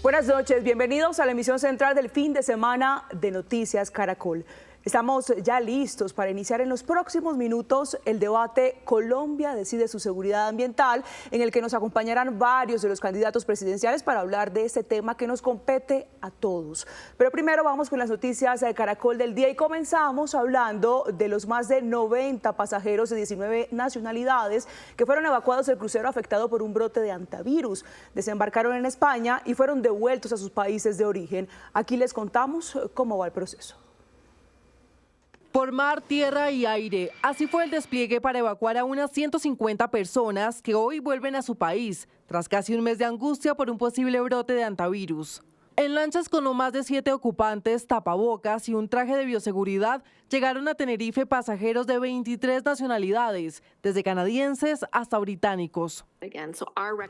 Buenas noches, bienvenidos a la emisión central del fin de semana de Noticias Caracol. Estamos ya listos para iniciar en los próximos minutos el debate Colombia decide su seguridad ambiental, en el que nos acompañarán varios de los candidatos presidenciales para hablar de este tema que nos compete a todos. Pero primero vamos con las noticias de Caracol del día y comenzamos hablando de los más de 90 pasajeros de 19 nacionalidades que fueron evacuados del crucero afectado por un brote de hantavirus. Desembarcaron en España y fueron devueltos a sus países de origen. Aquí les contamos cómo va el proceso. Por mar, tierra y aire, así fue el despliegue para evacuar a unas 150 personas que hoy vuelven a su país, tras casi un mes de angustia por un posible brote de hantavirus. En lanchas con no más de 7 ocupantes, tapabocas y un traje de bioseguridad, llegaron a Tenerife pasajeros de 23 nacionalidades, desde canadienses hasta británicos.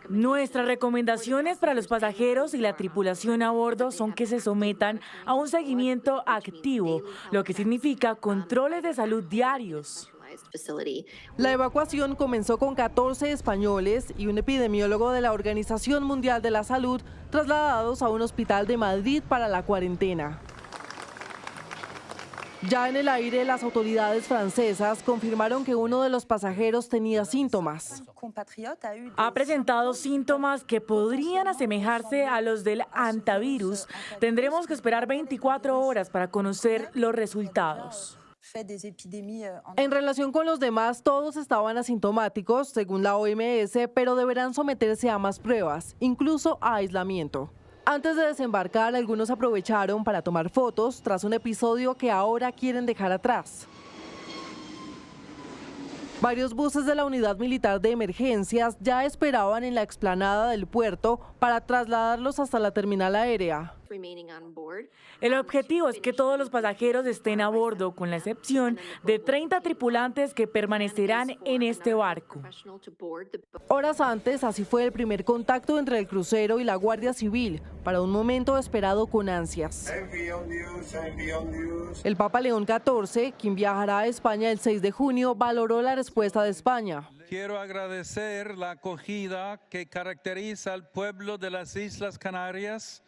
Nuestras recomendaciones para los pasajeros y la tripulación a bordo son que se sometan a un seguimiento activo, lo que significa controles de salud diarios. La evacuación comenzó con 14 españoles y un epidemiólogo de la Organización Mundial de la Salud trasladados a un hospital de Madrid para la cuarentena. Ya en el aire, las autoridades francesas confirmaron que uno de los pasajeros tenía síntomas. Ha presentado síntomas que podrían asemejarse a los del hantavirus. Tendremos que esperar 24 horas para conocer los resultados. En relación con los demás, todos estaban asintomáticos, según la OMS, pero deberán someterse a más pruebas, incluso a aislamiento. Antes de desembarcar, algunos aprovecharon para tomar fotos tras un episodio que ahora quieren dejar atrás. Varios buses de la Unidad Militar de Emergencias ya esperaban en la explanada del puerto para trasladarlos hasta la terminal aérea. El objetivo es que todos los pasajeros estén a bordo, con la excepción de 30 tripulantes que permanecerán en este barco. Horas antes, así fue el primer contacto entre el crucero y la Guardia Civil, para un momento esperado con ansias. El Papa León XIV, quien viajará a España el 6 de junio, valoró la respuesta de España. Quiero agradecer la acogida que caracteriza al pueblo de las Islas Canarias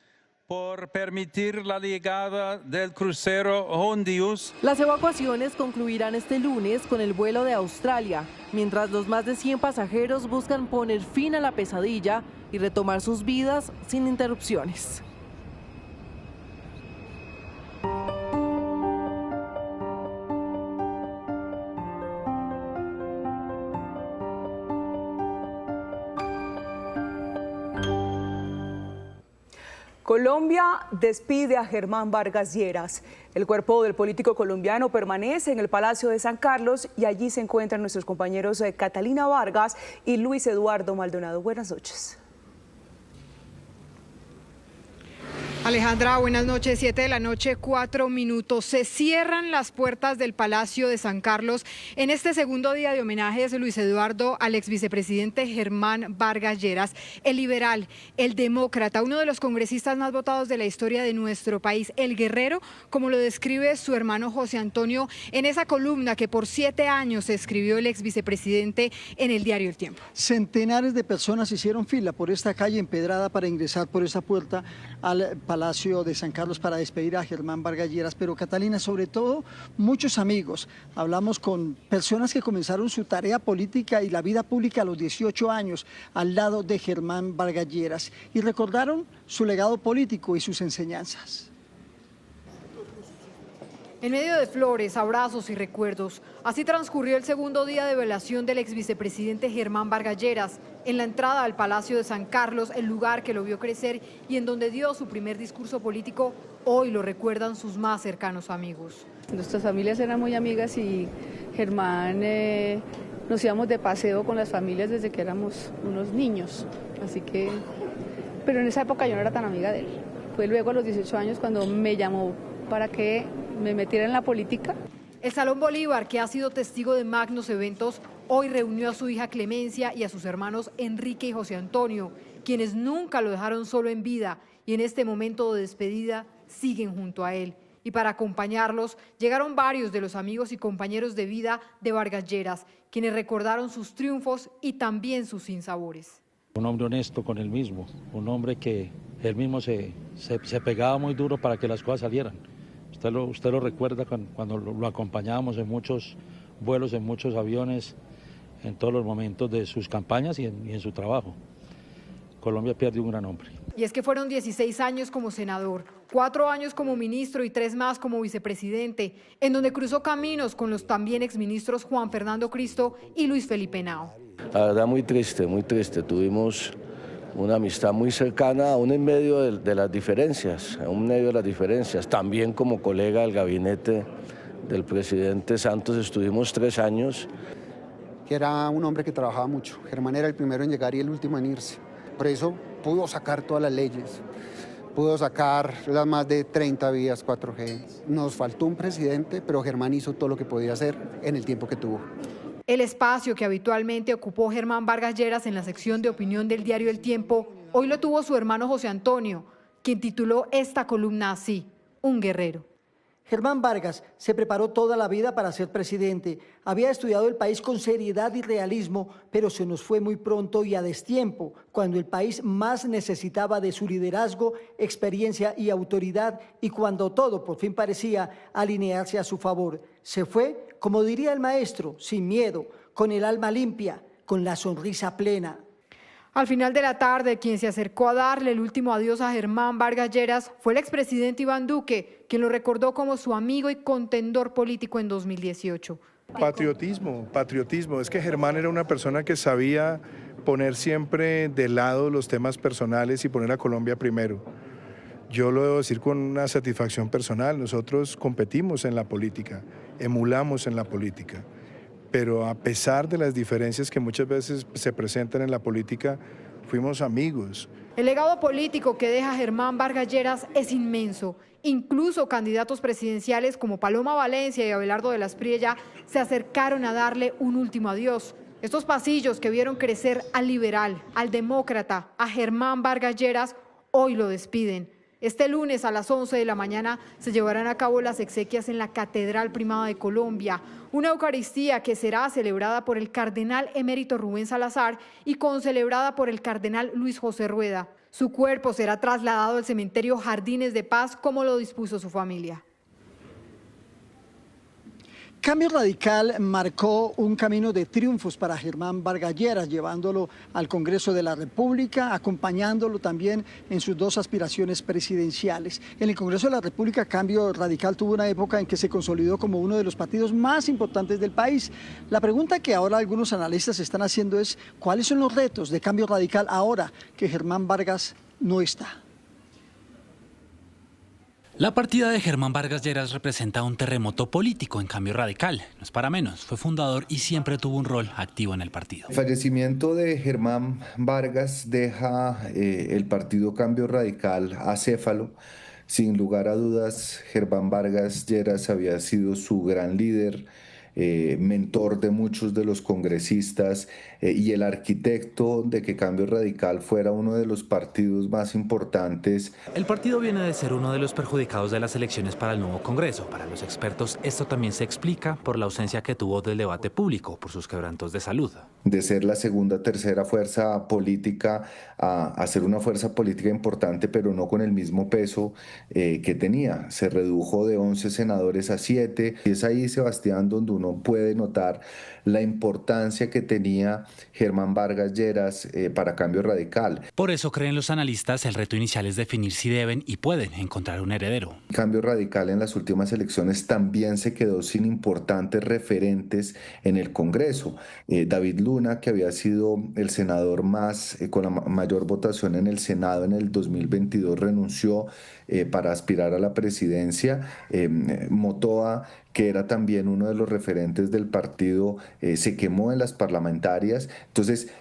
por permitir la llegada del crucero Hondius. Las evacuaciones concluirán este lunes con el vuelo de Australia, mientras los más de 100 pasajeros buscan poner fin a la pesadilla y retomar sus vidas sin interrupciones. Colombia despide a Germán Vargas Lleras. El cuerpo del político colombiano permanece en el Palacio de San Carlos y allí se encuentran nuestros compañeros Catalina Vargas y Luis Eduardo Maldonado. Buenas noches. Alejandra, buenas noches. 7 de la noche, 4 minutos. Se cierran las puertas del Palacio de San Carlos en este segundo día de homenajes, Luis Eduardo, al exvicepresidente Germán Vargas Lleras, el liberal, el demócrata, uno de los congresistas más votados de la historia de nuestro país, el guerrero, como lo describe su hermano José Antonio en esa columna que por 7 años escribió el exvicepresidente en el diario El Tiempo. Centenares de personas hicieron fila por esta calle empedrada para ingresar por esa puerta al Palacio de San Carlos para despedir a Germán Vargas Lleras, pero Catalina, sobre todo, muchos amigos. Hablamos con personas que comenzaron su tarea política y la vida pública a los 18 años al lado de Germán Vargas Lleras y recordaron su legado político y sus enseñanzas. En medio de flores, abrazos y recuerdos, así transcurrió el segundo día de velación del exvicepresidente Germán Vargas Lleras en la entrada al Palacio de San Carlos, el lugar que lo vio crecer y en donde dio su primer discurso político. Hoy lo recuerdan sus más cercanos amigos. Nuestras familias eran muy amigas y Germán nos íbamos de paseo con las familias desde que éramos unos niños, así que, pero en esa época yo no era tan amiga de él. Fue luego a los 18 años cuando me llamó para que me metiera en la política. El Salón Bolívar, que ha sido testigo de magnos eventos, hoy reunió a su hija Clemencia y a sus hermanos Enrique y José Antonio, quienes nunca lo dejaron solo en vida y en este momento de despedida siguen junto a él. Y para acompañarlos llegaron varios de los amigos y compañeros de vida de Vargas Lleras, quienes recordaron sus triunfos y también sus sinsabores. Un hombre honesto con él mismo, un hombre que él mismo se pegaba muy duro para que las cosas salieran. Usted lo recuerda cuando lo acompañábamos en muchos vuelos, en muchos aviones, en todos los momentos de sus campañas y en su trabajo. Colombia pierde un gran hombre. Y es que fueron 16 años como senador, 4 años como ministro y 3 más como vicepresidente, en donde cruzó caminos con los también exministros Juan Fernando Cristo y Luis Felipe Henao. La verdad muy triste, tuvimos una amistad muy cercana, aún en medio de las diferencias, también como colega del gabinete del presidente Santos estuvimos 3 años. Que era un hombre que trabajaba mucho, Germán era el primero en llegar y el último en irse. Por eso pudo sacar todas las leyes, pudo sacar las más de 30 vías 4G. Nos faltó un presidente, pero Germán hizo todo lo que podía hacer en el tiempo que tuvo. El espacio que habitualmente ocupó Germán Vargas Lleras en la sección de opinión del diario El Tiempo, hoy lo tuvo su hermano José Antonio, quien tituló esta columna así: Un guerrero. Germán Vargas se preparó toda la vida para ser presidente. Había estudiado el país con seriedad y realismo, pero se nos fue muy pronto y a destiempo, cuando el país más necesitaba de su liderazgo, experiencia y autoridad, y cuando todo por fin parecía alinearse a su favor. Se fue, como diría el maestro, sin miedo, con el alma limpia, con la sonrisa plena. Al final de la tarde, quien se acercó a darle el último adiós a Germán Vargas Lleras fue el expresidente Iván Duque, quien lo recordó como su amigo y contendor político en 2018. Patriotismo. Es que Germán era una persona que sabía poner siempre de lado los temas personales y poner a Colombia primero. Yo lo debo decir con una satisfacción personal, nosotros competimos en la política, emulamos en la política. Pero a pesar de las diferencias que muchas veces se presentan en la política, fuimos amigos. El legado político que deja Germán Vargas Lleras es inmenso. Incluso candidatos presidenciales como Paloma Valencia y Abelardo de las Priella se acercaron a darle un último adiós. Estos pasillos que vieron crecer al liberal, al demócrata, a Germán Vargas Lleras, hoy lo despiden. Este lunes a las 11 de la mañana se llevarán a cabo las exequias en la Catedral Primada de Colombia, una Eucaristía que será celebrada por el cardenal emérito Rubén Salazar y concelebrada por el cardenal Luis José Rueda. Su cuerpo será trasladado al cementerio Jardines de Paz, como lo dispuso su familia. Cambio Radical marcó un camino de triunfos para Germán Vargas Lleras, llevándolo al Congreso de la República, acompañándolo también en sus 2 aspiraciones presidenciales. En el Congreso de la República, Cambio Radical tuvo una época en que se consolidó como uno de los partidos más importantes del país. La pregunta que ahora algunos analistas están haciendo es: ¿cuáles son los retos de Cambio Radical ahora que Germán Vargas no está? La partida de Germán Vargas Lleras representa un terremoto político en Cambio Radical. No es para menos, fue fundador y siempre tuvo un rol activo en el partido. El fallecimiento de Germán Vargas deja el partido Cambio Radical acéfalo. Sin lugar a dudas, Germán Vargas Lleras había sido su gran líder, mentor de muchos de los congresistas y el arquitecto de que Cambio Radical fuera uno de los partidos más importantes. El partido viene de ser uno de los perjudicados de las elecciones para el nuevo Congreso. Para los expertos, esto también se explica por la ausencia que tuvo del debate público, por sus quebrantos de salud. De ser la segunda, tercera fuerza política a ser una fuerza política importante, pero no con el mismo peso que tenía. Se redujo de 11 senadores a 7. Y es ahí, Sebastián, donde uno puede notar la importancia que tenía Germán Vargas Lleras para Cambio Radical. Por eso creen los analistas, el reto inicial es definir si deben y pueden encontrar un heredero. Cambio Radical en las últimas elecciones también se quedó sin importantes referentes en el Congreso. David Luna, que había sido el senador con la mayor votación en el Senado en el 2022, renunció para aspirar a la presidencia. Motoa, que era también uno de los referentes del partido, se quemó en las parlamentarias. Entonces,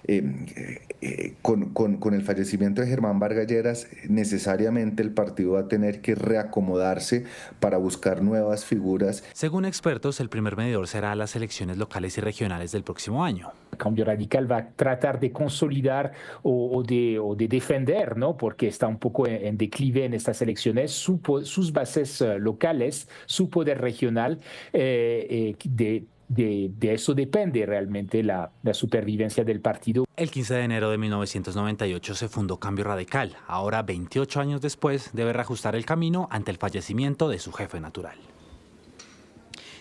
con el fallecimiento de Germán Vargas Lleras, necesariamente el partido va a tener que reacomodarse para buscar nuevas figuras. Según expertos, el primer medidor será las elecciones locales y regionales del próximo año. Cambio Radical va a tratar de consolidar o de defender, ¿no? Porque está un poco en declive en estas elecciones, sus bases locales, su poder regional, de de eso depende realmente la supervivencia del partido. El 15 de enero de 1998 se fundó Cambio Radical. Ahora, 28 años después, debe reajustar el camino ante el fallecimiento de su jefe natural.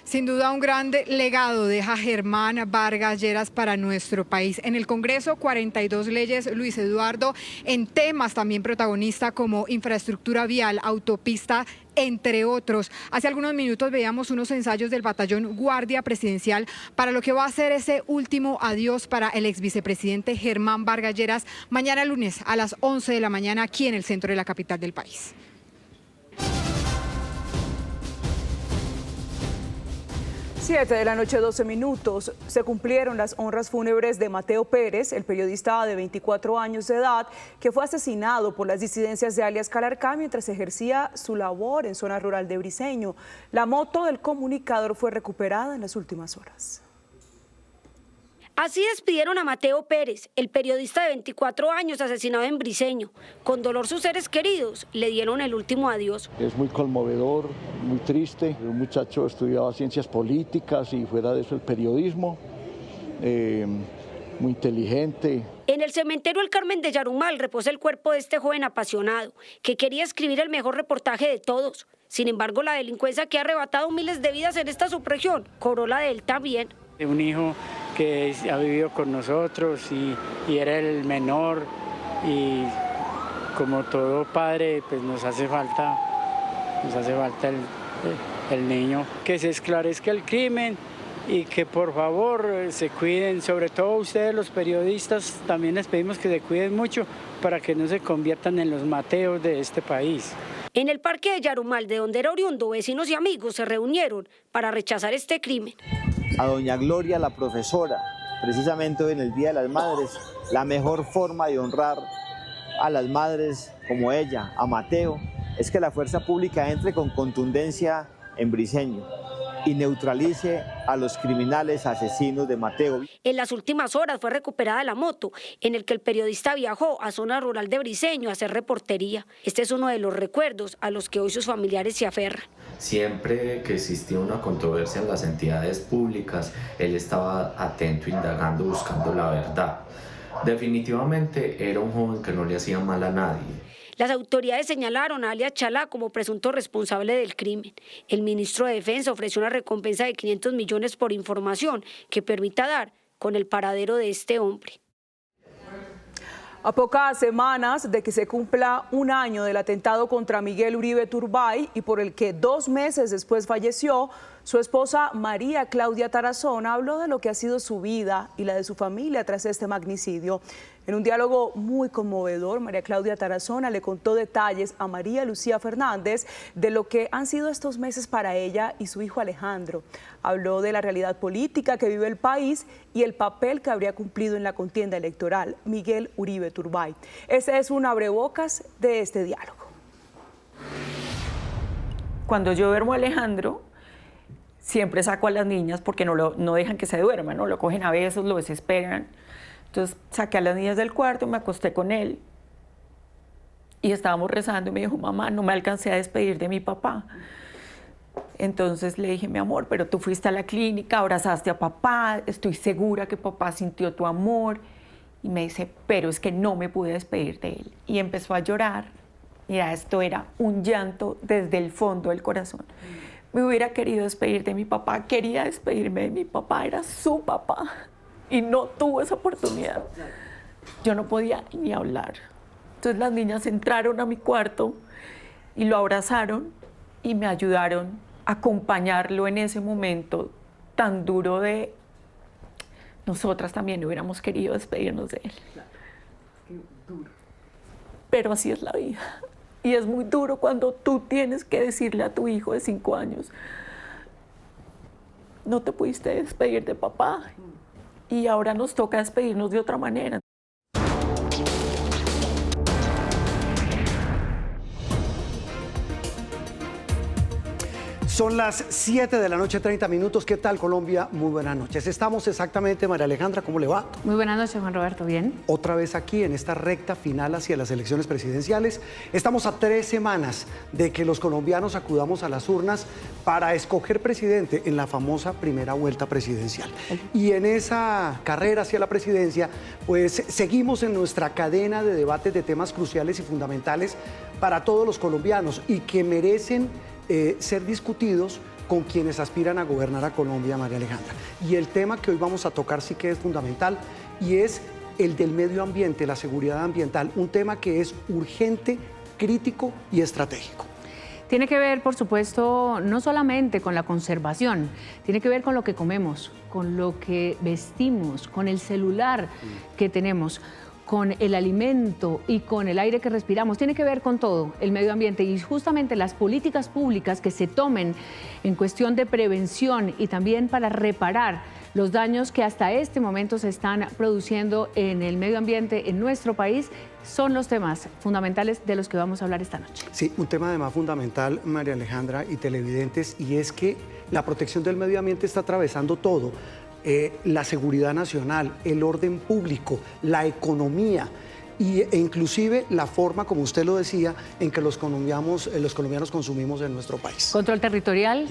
Sin duda un gran legado deja Germán Vargas Lleras para nuestro país. En el Congreso, 42 leyes, Luis Eduardo, en temas también protagonista como infraestructura vial, autopista, entre otros. Hace algunos minutos veíamos unos ensayos del batallón Guardia Presidencial para lo que va a ser ese último adiós para el ex vicepresidente Germán Vargas Lleras mañana lunes a las 11 de la mañana aquí en el centro de la capital del país. 7 de la noche, 12 minutos. Se cumplieron las honras fúnebres de Mateo Pérez, el periodista de 24 años de edad, que fue asesinado por las disidencias de alias Calarcá mientras ejercía su labor en zona rural de Briceño. La moto del comunicador fue recuperada en las últimas horas. Así despidieron a Mateo Pérez, el periodista de 24 años asesinado en Briceño. Con dolor sus seres queridos le dieron el último adiós. Es muy conmovedor, muy triste. Un muchacho estudiaba ciencias políticas y fuera de eso el periodismo. Muy inteligente. En el cementerio El Carmen de Yarumal reposa el cuerpo de este joven apasionado, que quería escribir el mejor reportaje de todos. Sin embargo, la delincuencia que ha arrebatado miles de vidas en esta subregión cobró la de él también. Un hijo que ha vivido con nosotros y era el menor, y como todo padre pues nos hace falta el niño. Que se esclarezca el crimen y que por favor se cuiden, sobre todo ustedes los periodistas, también les pedimos que se cuiden mucho para que no se conviertan en los Mateos de este país. En el parque de Yarumal, de donde era oriundo, vecinos y amigos se reunieron para rechazar este crimen. A doña Gloria, la profesora, precisamente hoy en el Día de las Madres, la mejor forma de honrar a las madres como ella, a Mateo, es que la fuerza pública entre con contundencia en Briceño y neutralice a los criminales asesinos de Mateo. En las últimas horas fue recuperada la moto en el que el periodista viajó a zona rural de Briceño a hacer reportería. Este es uno de los recuerdos a los que hoy sus familiares se aferran. Siempre que existía una controversia en las entidades públicas, él estaba atento, indagando, buscando la verdad. Definitivamente era un joven que no le hacía mal a nadie. Las autoridades señalaron a alias Chalá como presunto responsable del crimen. El ministro de Defensa ofreció una recompensa de 500 millones por información que permita dar con el paradero de este hombre. A pocas semanas de que se cumpla un año del atentado contra Miguel Uribe Turbay y por el que 2 meses después falleció, su esposa María Claudia Tarazona habló de lo que ha sido su vida y la de su familia tras este magnicidio. En un diálogo muy conmovedor, María Claudia Tarazona le contó detalles a María Lucía Fernández de lo que han sido estos meses para ella y su hijo Alejandro. Habló de la realidad política que vive el país y el papel que habría cumplido en la contienda electoral Miguel Uribe Turbay. Ese es un abrebocas de este diálogo. Cuando yo duermo a Alejandro, siempre saco a las niñas porque no dejan que se duerman, ¿no? Lo cogen a besos, lo desesperan. Entonces saqué a las niñas del cuarto, me acosté con él y estábamos rezando y me dijo, mamá, no me alcancé a despedir de mi papá. Entonces le dije, mi amor, pero tú fuiste a la clínica, abrazaste a papá, estoy segura que papá sintió tu amor. Y me dice, pero es que no me pude despedir de él. Y empezó a llorar. Mira, esto era un llanto desde el fondo del corazón. Me hubiera querido despedir de mi papá, quería despedirme de mi papá, era su papá. Y no tuvo esa oportunidad. Yo no podía ni hablar. Entonces las niñas entraron a mi cuarto y lo abrazaron y me ayudaron a acompañarlo en ese momento tan duro de nosotras también hubiéramos querido despedirnos de él. Pero así es la vida. Y es muy duro cuando tú tienes que decirle a tu hijo de 5 años, no te pudiste despedir de papá. Y ahora nos toca despedirnos de otra manera. Son las 7 de la noche, 30 minutos. ¿Qué tal, Colombia? Muy buenas noches. Estamos exactamente, María Alejandra, ¿cómo le va? Muy buenas noches, Juan Roberto, ¿bien? Otra vez aquí en esta recta final hacia las elecciones presidenciales. Estamos a 3 semanas de que los colombianos acudamos a las urnas para escoger presidente en la famosa primera vuelta presidencial. Y en esa carrera hacia la presidencia, pues seguimos en nuestra cadena de debates de temas cruciales y fundamentales para todos los colombianos y que merecen ser discutidos con quienes aspiran a gobernar a Colombia, María Alejandra. Y el tema que hoy vamos a tocar sí que es fundamental y es el del medio ambiente, la seguridad ambiental, un tema que es urgente, crítico y estratégico. Tiene que ver, por supuesto, no solamente con la conservación, tiene que ver con lo que comemos, con lo que vestimos, con el celular que tenemos, con el alimento y con el aire que respiramos. Tiene que ver con todo el medio ambiente y justamente las políticas públicas que se tomen en cuestión de prevención y también para reparar los daños que hasta este momento se están produciendo en el medio ambiente en nuestro país son los temas fundamentales de los que vamos a hablar esta noche. Sí, un tema además fundamental, María Alejandra y televidentes, y es que la protección del medio ambiente está atravesando todo. La seguridad nacional, el orden público, la economía e inclusive la forma, como usted lo decía, en que los colombianos consumimos en nuestro país. Control territorial,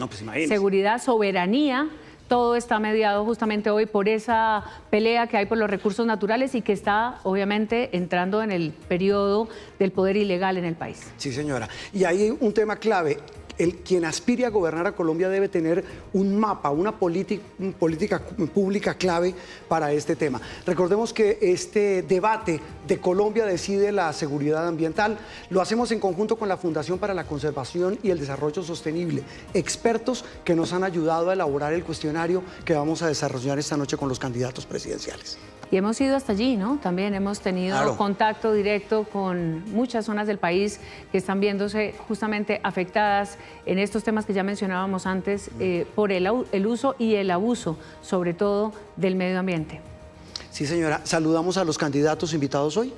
seguridad, soberanía, todo está mediado justamente hoy por esa pelea que hay por los recursos naturales y que está obviamente entrando en el periodo del poder ilegal en el país. Sí, señora. Y hay un tema clave. Quien aspire a gobernar a Colombia debe tener un mapa, una política pública clave para este tema. Recordemos que este debate de Colombia decide la seguridad ambiental lo hacemos en conjunto con la Fundación para la Conservación y el Desarrollo Sostenible, expertos que nos han ayudado a elaborar el cuestionario que vamos a desarrollar esta noche con los candidatos presidenciales. Y hemos ido hasta allí, ¿no? También hemos tenido contacto directo con muchas zonas del país que están viéndose justamente afectadas en estos temas que ya mencionábamos antes por el uso y el abuso, sobre todo, del medio ambiente. Sí, señora. Saludamos a los candidatos invitados hoy.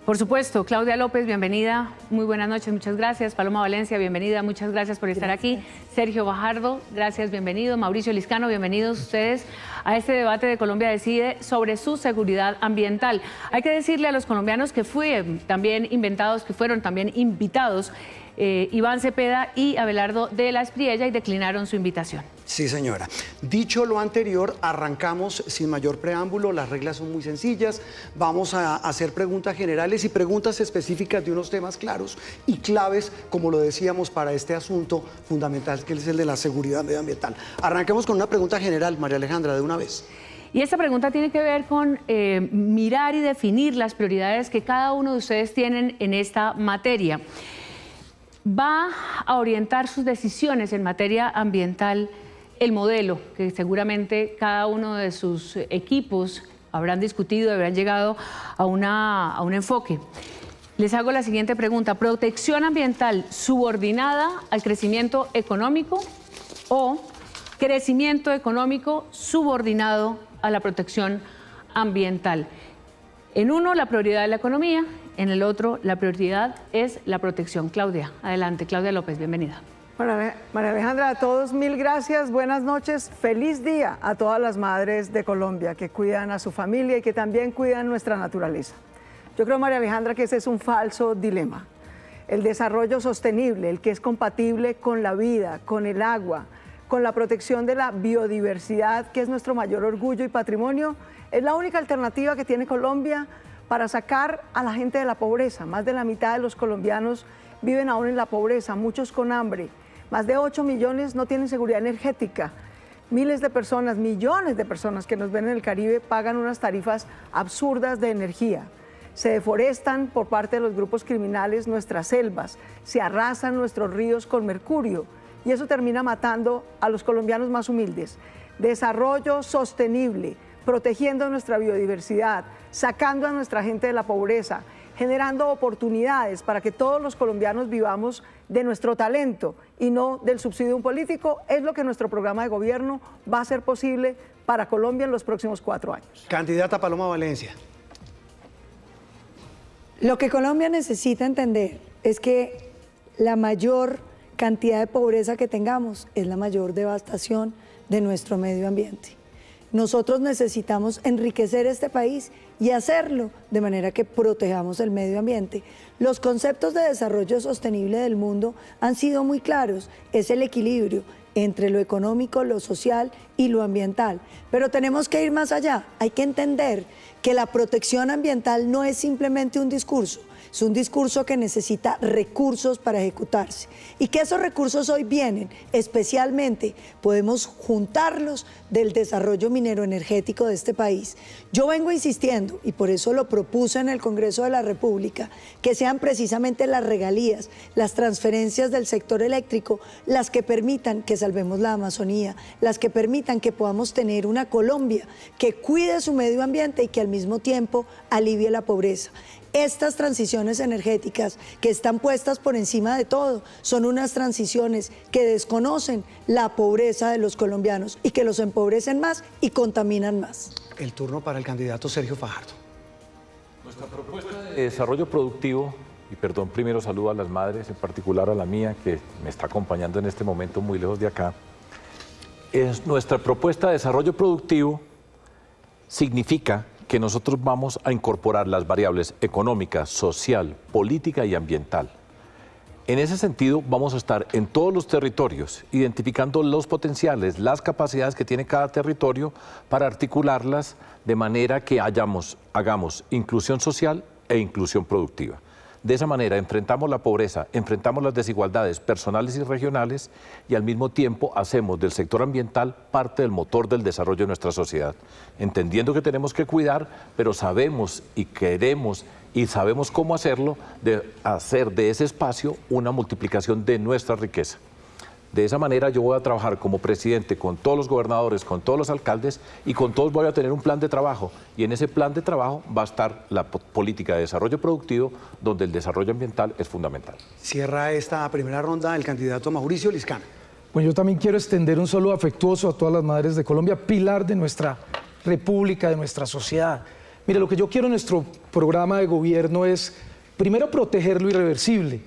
Por supuesto, Claudia López, bienvenida, muy buenas noches, muchas gracias. Paloma Valencia, bienvenida, muchas gracias por estar aquí. Sergio Bajardo, gracias, bienvenido. Mauricio Liscano, bienvenidos ustedes a este debate de Colombia Decide sobre su seguridad ambiental. Hay que decirle a los colombianos que fueron también invitados Iván Cepeda y Abelardo de la Espriella y declinaron su invitación. Sí, señora. Dicho lo anterior, arrancamos sin mayor preámbulo. Las reglas son muy sencillas. Vamos a hacer preguntas generales y preguntas específicas de unos temas claros y claves, como lo decíamos, para este asunto fundamental, que es el de la seguridad medioambiental. Arranquemos con una pregunta general, María Alejandra, de una vez. Y esta pregunta tiene que ver con mirar y definir las prioridades que cada uno de ustedes tienen en esta materia. Va a orientar sus decisiones en materia ambiental el modelo que seguramente cada uno de sus equipos habrán discutido, habrán llegado a un enfoque. Les hago la siguiente pregunta: ¿protección ambiental subordinada al crecimiento económico o crecimiento económico subordinado a la protección ambiental? En uno, la prioridad es la economía, en el otro, la prioridad es la protección. Claudia, adelante. Claudia López, bienvenida. María Alejandra, a todos mil gracias, buenas noches, feliz día a todas las madres de Colombia que cuidan a su familia y que también cuidan nuestra naturaleza. Yo creo, María Alejandra, que ese es un falso dilema. El desarrollo sostenible, el que es compatible con la vida, con el agua, con la protección de la biodiversidad, que es nuestro mayor orgullo y patrimonio, es la única alternativa que tiene Colombia para sacar a la gente de la pobreza. Más de la mitad de los colombianos viven aún en la pobreza, muchos con hambre. Más de 8 millones no tienen seguridad energética. Miles de personas, millones de personas que nos ven en el Caribe pagan unas tarifas absurdas de energía. Se deforestan por parte de los grupos criminales nuestras selvas, se arrasan nuestros ríos con mercurio y eso termina matando a los colombianos más humildes. Desarrollo sostenible, protegiendo nuestra biodiversidad, sacando a nuestra gente de la pobreza, generando oportunidades para que todos los colombianos vivamos de nuestro talento y no del subsidio de un político, es lo que nuestro programa de gobierno va a hacer posible para Colombia en los próximos 4 años. Candidata Paloma Valencia. Lo que Colombia necesita entender es que la mayor cantidad de pobreza que tengamos, es la mayor devastación de nuestro medio ambiente. Nosotros necesitamos enriquecer este país y hacerlo de manera que protejamos el medio ambiente. Los conceptos de desarrollo sostenible del mundo han sido muy claros, es el equilibrio entre lo económico, lo social y lo ambiental. Pero tenemos que ir más allá, hay que entender que la protección ambiental no es simplemente un discurso, es un discurso que necesita recursos para ejecutarse y que esos recursos hoy vienen, especialmente podemos juntarlos del desarrollo minero energético de este país. Yo vengo insistiendo, y por eso lo propuse en el Congreso de la República, que sean precisamente las regalías, las transferencias del sector eléctrico, las que permitan que salvemos la Amazonía, las que permitan que podamos tener una Colombia que cuide su medio ambiente y que al mismo tiempo alivie la pobreza. Estas transiciones energéticas que están puestas por encima de todo son unas transiciones que desconocen la pobreza de los colombianos y que los empobrecen más y contaminan más. El turno para el candidato Sergio Fajardo. Nuestra propuesta de desarrollo productivo, y perdón, primero saludo a las madres, en particular a la mía, que me está acompañando en este momento muy lejos de acá. Nuestra propuesta de desarrollo productivo significa que nosotros vamos a incorporar las variables económica, social, política y ambiental. En ese sentido, vamos a estar en todos los territorios, identificando los potenciales, las capacidades que tiene cada territorio para articularlas de manera que hagamos inclusión social e inclusión productiva. De esa manera enfrentamos la pobreza, enfrentamos las desigualdades personales y regionales y al mismo tiempo hacemos del sector ambiental parte del motor del desarrollo de nuestra sociedad, entendiendo que tenemos que cuidar, pero sabemos y queremos y sabemos cómo hacerlo, de hacer de ese espacio una multiplicación de nuestra riqueza. De esa manera yo voy a trabajar como presidente con todos los gobernadores, con todos los alcaldes y con todos voy a tener un plan de trabajo y en ese plan de trabajo va a estar la política de desarrollo productivo donde el desarrollo ambiental es fundamental. Cierra esta primera ronda el candidato Mauricio Liscano. Bueno, yo también quiero extender un saludo afectuoso a todas las madres de Colombia, pilar de nuestra república, de nuestra sociedad. Mire, lo que yo quiero en nuestro programa de gobierno es primero proteger lo irreversible,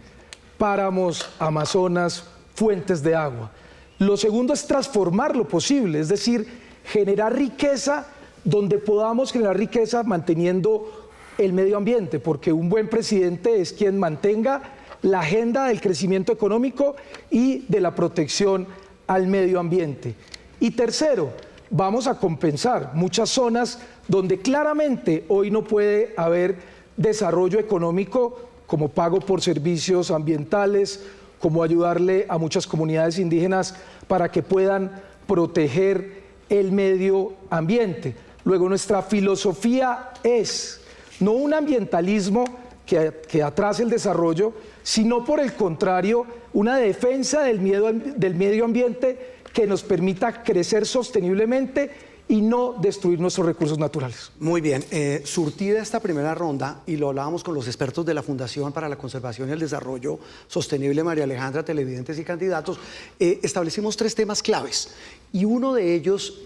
páramos, Amazonas, fuentes de agua. Lo segundo es transformar lo posible, es decir, generar riqueza donde podamos generar riqueza manteniendo el medio ambiente, porque un buen presidente es quien mantenga la agenda del crecimiento económico y de la protección al medio ambiente. Y tercero, vamos a compensar muchas zonas donde claramente hoy no puede haber desarrollo económico como pago por servicios ambientales, como ayudarle a muchas comunidades indígenas para que puedan proteger el medio ambiente. Luego, nuestra filosofía es no un ambientalismo que atrase el desarrollo, sino por el contrario, una defensa del medio ambiente que nos permita crecer sosteniblemente y no destruir nuestros recursos naturales. Muy bien, surtida esta primera ronda, y lo hablábamos con los expertos de la Fundación para la Conservación y el Desarrollo Sostenible, María Alejandra, televidentes y candidatos, establecimos 3 temas claves, y uno de ellos,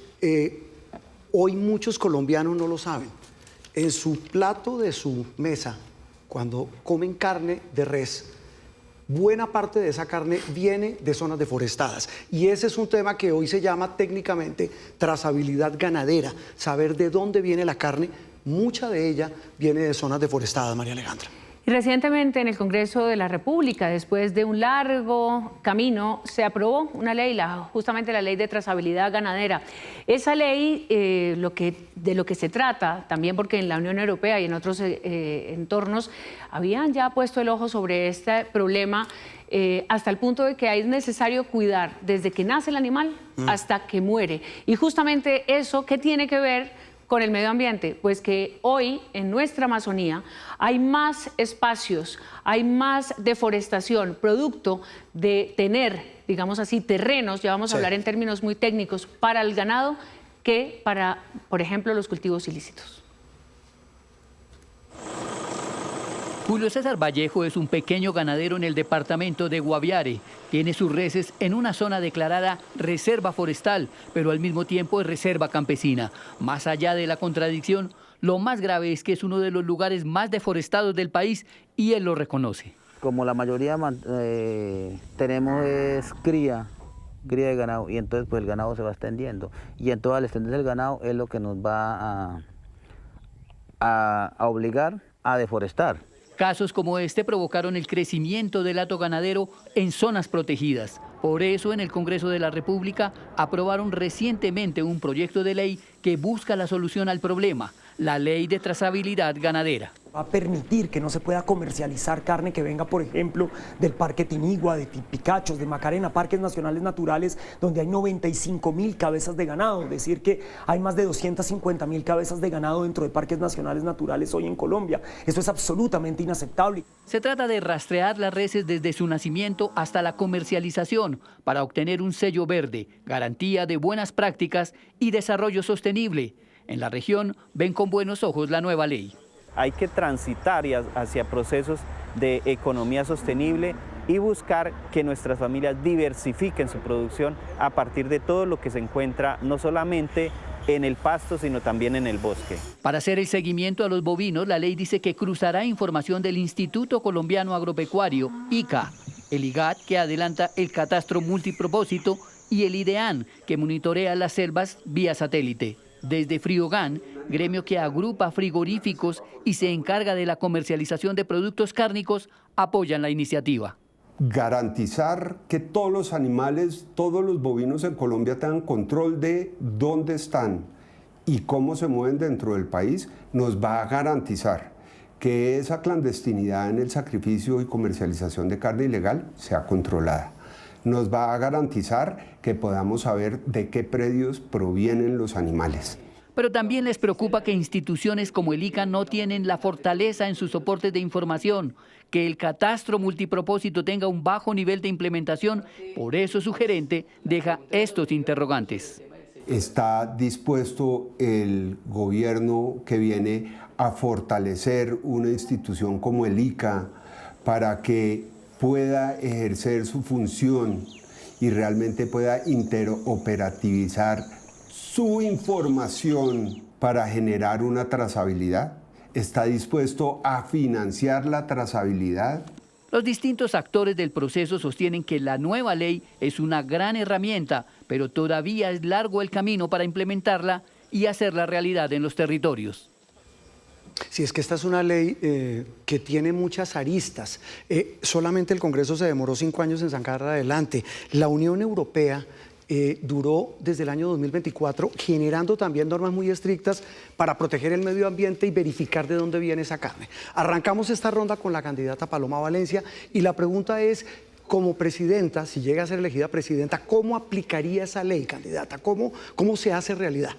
hoy muchos colombianos no lo saben. En su plato de su mesa, cuando comen carne de res, buena parte de esa carne viene de zonas deforestadas y ese es un tema que hoy se llama técnicamente trazabilidad ganadera, saber de dónde viene la carne, mucha de ella viene de zonas deforestadas, María Alejandra. Y recientemente en el Congreso de la República, después de un largo camino, se aprobó una ley, justamente la ley de trazabilidad ganadera. Esa ley, de lo que se trata, también porque en la Unión Europea y en otros entornos habían ya puesto el ojo sobre este problema, hasta el punto de que es necesario cuidar desde que nace el animal hasta que muere. Y justamente eso, ¿qué tiene que ver con el medio ambiente? Pues que hoy en nuestra Amazonía hay más espacios, hay más deforestación, producto de tener, digamos así, terrenos, ya vamos a hablar en términos muy técnicos, para el ganado que para, por ejemplo, los cultivos ilícitos. Julio César Vallejo es un pequeño ganadero en el departamento de Guaviare. Tiene sus reses en una zona declarada reserva forestal, pero al mismo tiempo es reserva campesina. Más allá de la contradicción, lo más grave es que es uno de los lugares más deforestados del país y él lo reconoce. como la mayoría tenemos es cría de ganado, y entonces pues el ganado se va extendiendo, y entonces al extenderse el ganado es lo que nos va a obligar a deforestar. Casos como este provocaron el crecimiento del hato ganadero en zonas protegidas. Por eso, en el Congreso de la República aprobaron recientemente un proyecto de ley que busca la solución al problema, la Ley de Trazabilidad Ganadera. Va a permitir que no se pueda comercializar carne que venga, por ejemplo, del Parque Tinigua, de Picachos, de Macarena, parques nacionales naturales, donde hay 95.000 cabezas de ganado. Es decir, que hay más de 250.000 cabezas de ganado dentro de parques nacionales naturales hoy en Colombia. Eso es absolutamente inaceptable. Se trata de rastrear las reses desde su nacimiento hasta la comercialización para obtener un sello verde, garantía de buenas prácticas y desarrollo sostenible. En la región ven con buenos ojos la nueva ley. Hay que transitar hacia procesos de economía sostenible y buscar que nuestras familias diversifiquen su producción a partir de todo lo que se encuentra no solamente en el pasto, sino también en el bosque. Para hacer el seguimiento a los bovinos, la ley dice que cruzará información del Instituto Colombiano Agropecuario, ICA, el IGAT, que adelanta el catastro multipropósito, y el IDEAN, que monitorea las selvas vía satélite. Desde Friogán, gremio que agrupa frigoríficos y se encarga de la comercialización de productos cárnicos, apoyan la iniciativa. Garantizar que todos los animales, todos los bovinos en Colombia tengan control de dónde están y cómo se mueven dentro del país, nos va a garantizar que esa clandestinidad en el sacrificio y comercialización de carne ilegal sea controlada. Nos va a garantizar que podamos saber de qué predios provienen los animales. Pero también les preocupa que instituciones como el ICA no tienen la fortaleza en sus soportes de información, que el catastro multipropósito tenga un bajo nivel de implementación. Por eso su gerente deja estos interrogantes. ¿Está dispuesto el gobierno que viene a fortalecer una institución como el ICA para que pueda ejercer su función y realmente pueda interoperativizar su información para generar una trazabilidad? ¿Está dispuesto a financiar la trazabilidad? Los distintos actores del proceso sostienen que la nueva ley es una gran herramienta, pero todavía es largo el camino para implementarla y hacerla realidad en los territorios. Sí, es que esta es una ley que tiene muchas aristas. Solamente el Congreso se demoró 5 años en sacarla adelante. La Unión Europea duró desde el año 2024 generando también normas muy estrictas para proteger el medio ambiente y verificar de dónde viene esa carne. Arrancamos esta ronda con la candidata Paloma Valencia y la pregunta es, como presidenta, si llega a ser elegida presidenta, ¿cómo aplicaría esa ley, candidata? ¿Cómo se hace realidad?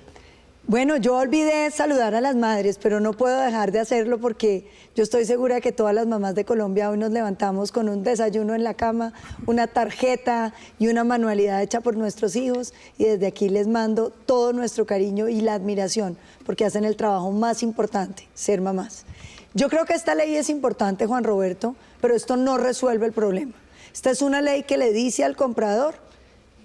Bueno, yo olvidé saludar a las madres, pero no puedo dejar de hacerlo porque yo estoy segura que todas las mamás de Colombia hoy nos levantamos con un desayuno en la cama, una tarjeta y una manualidad hecha por nuestros hijos, y desde aquí les mando todo nuestro cariño y la admiración porque hacen el trabajo más importante, ser mamás. Yo creo que esta ley es importante, Juan Roberto, pero esto no resuelve el problema. Esta es una ley que le dice al comprador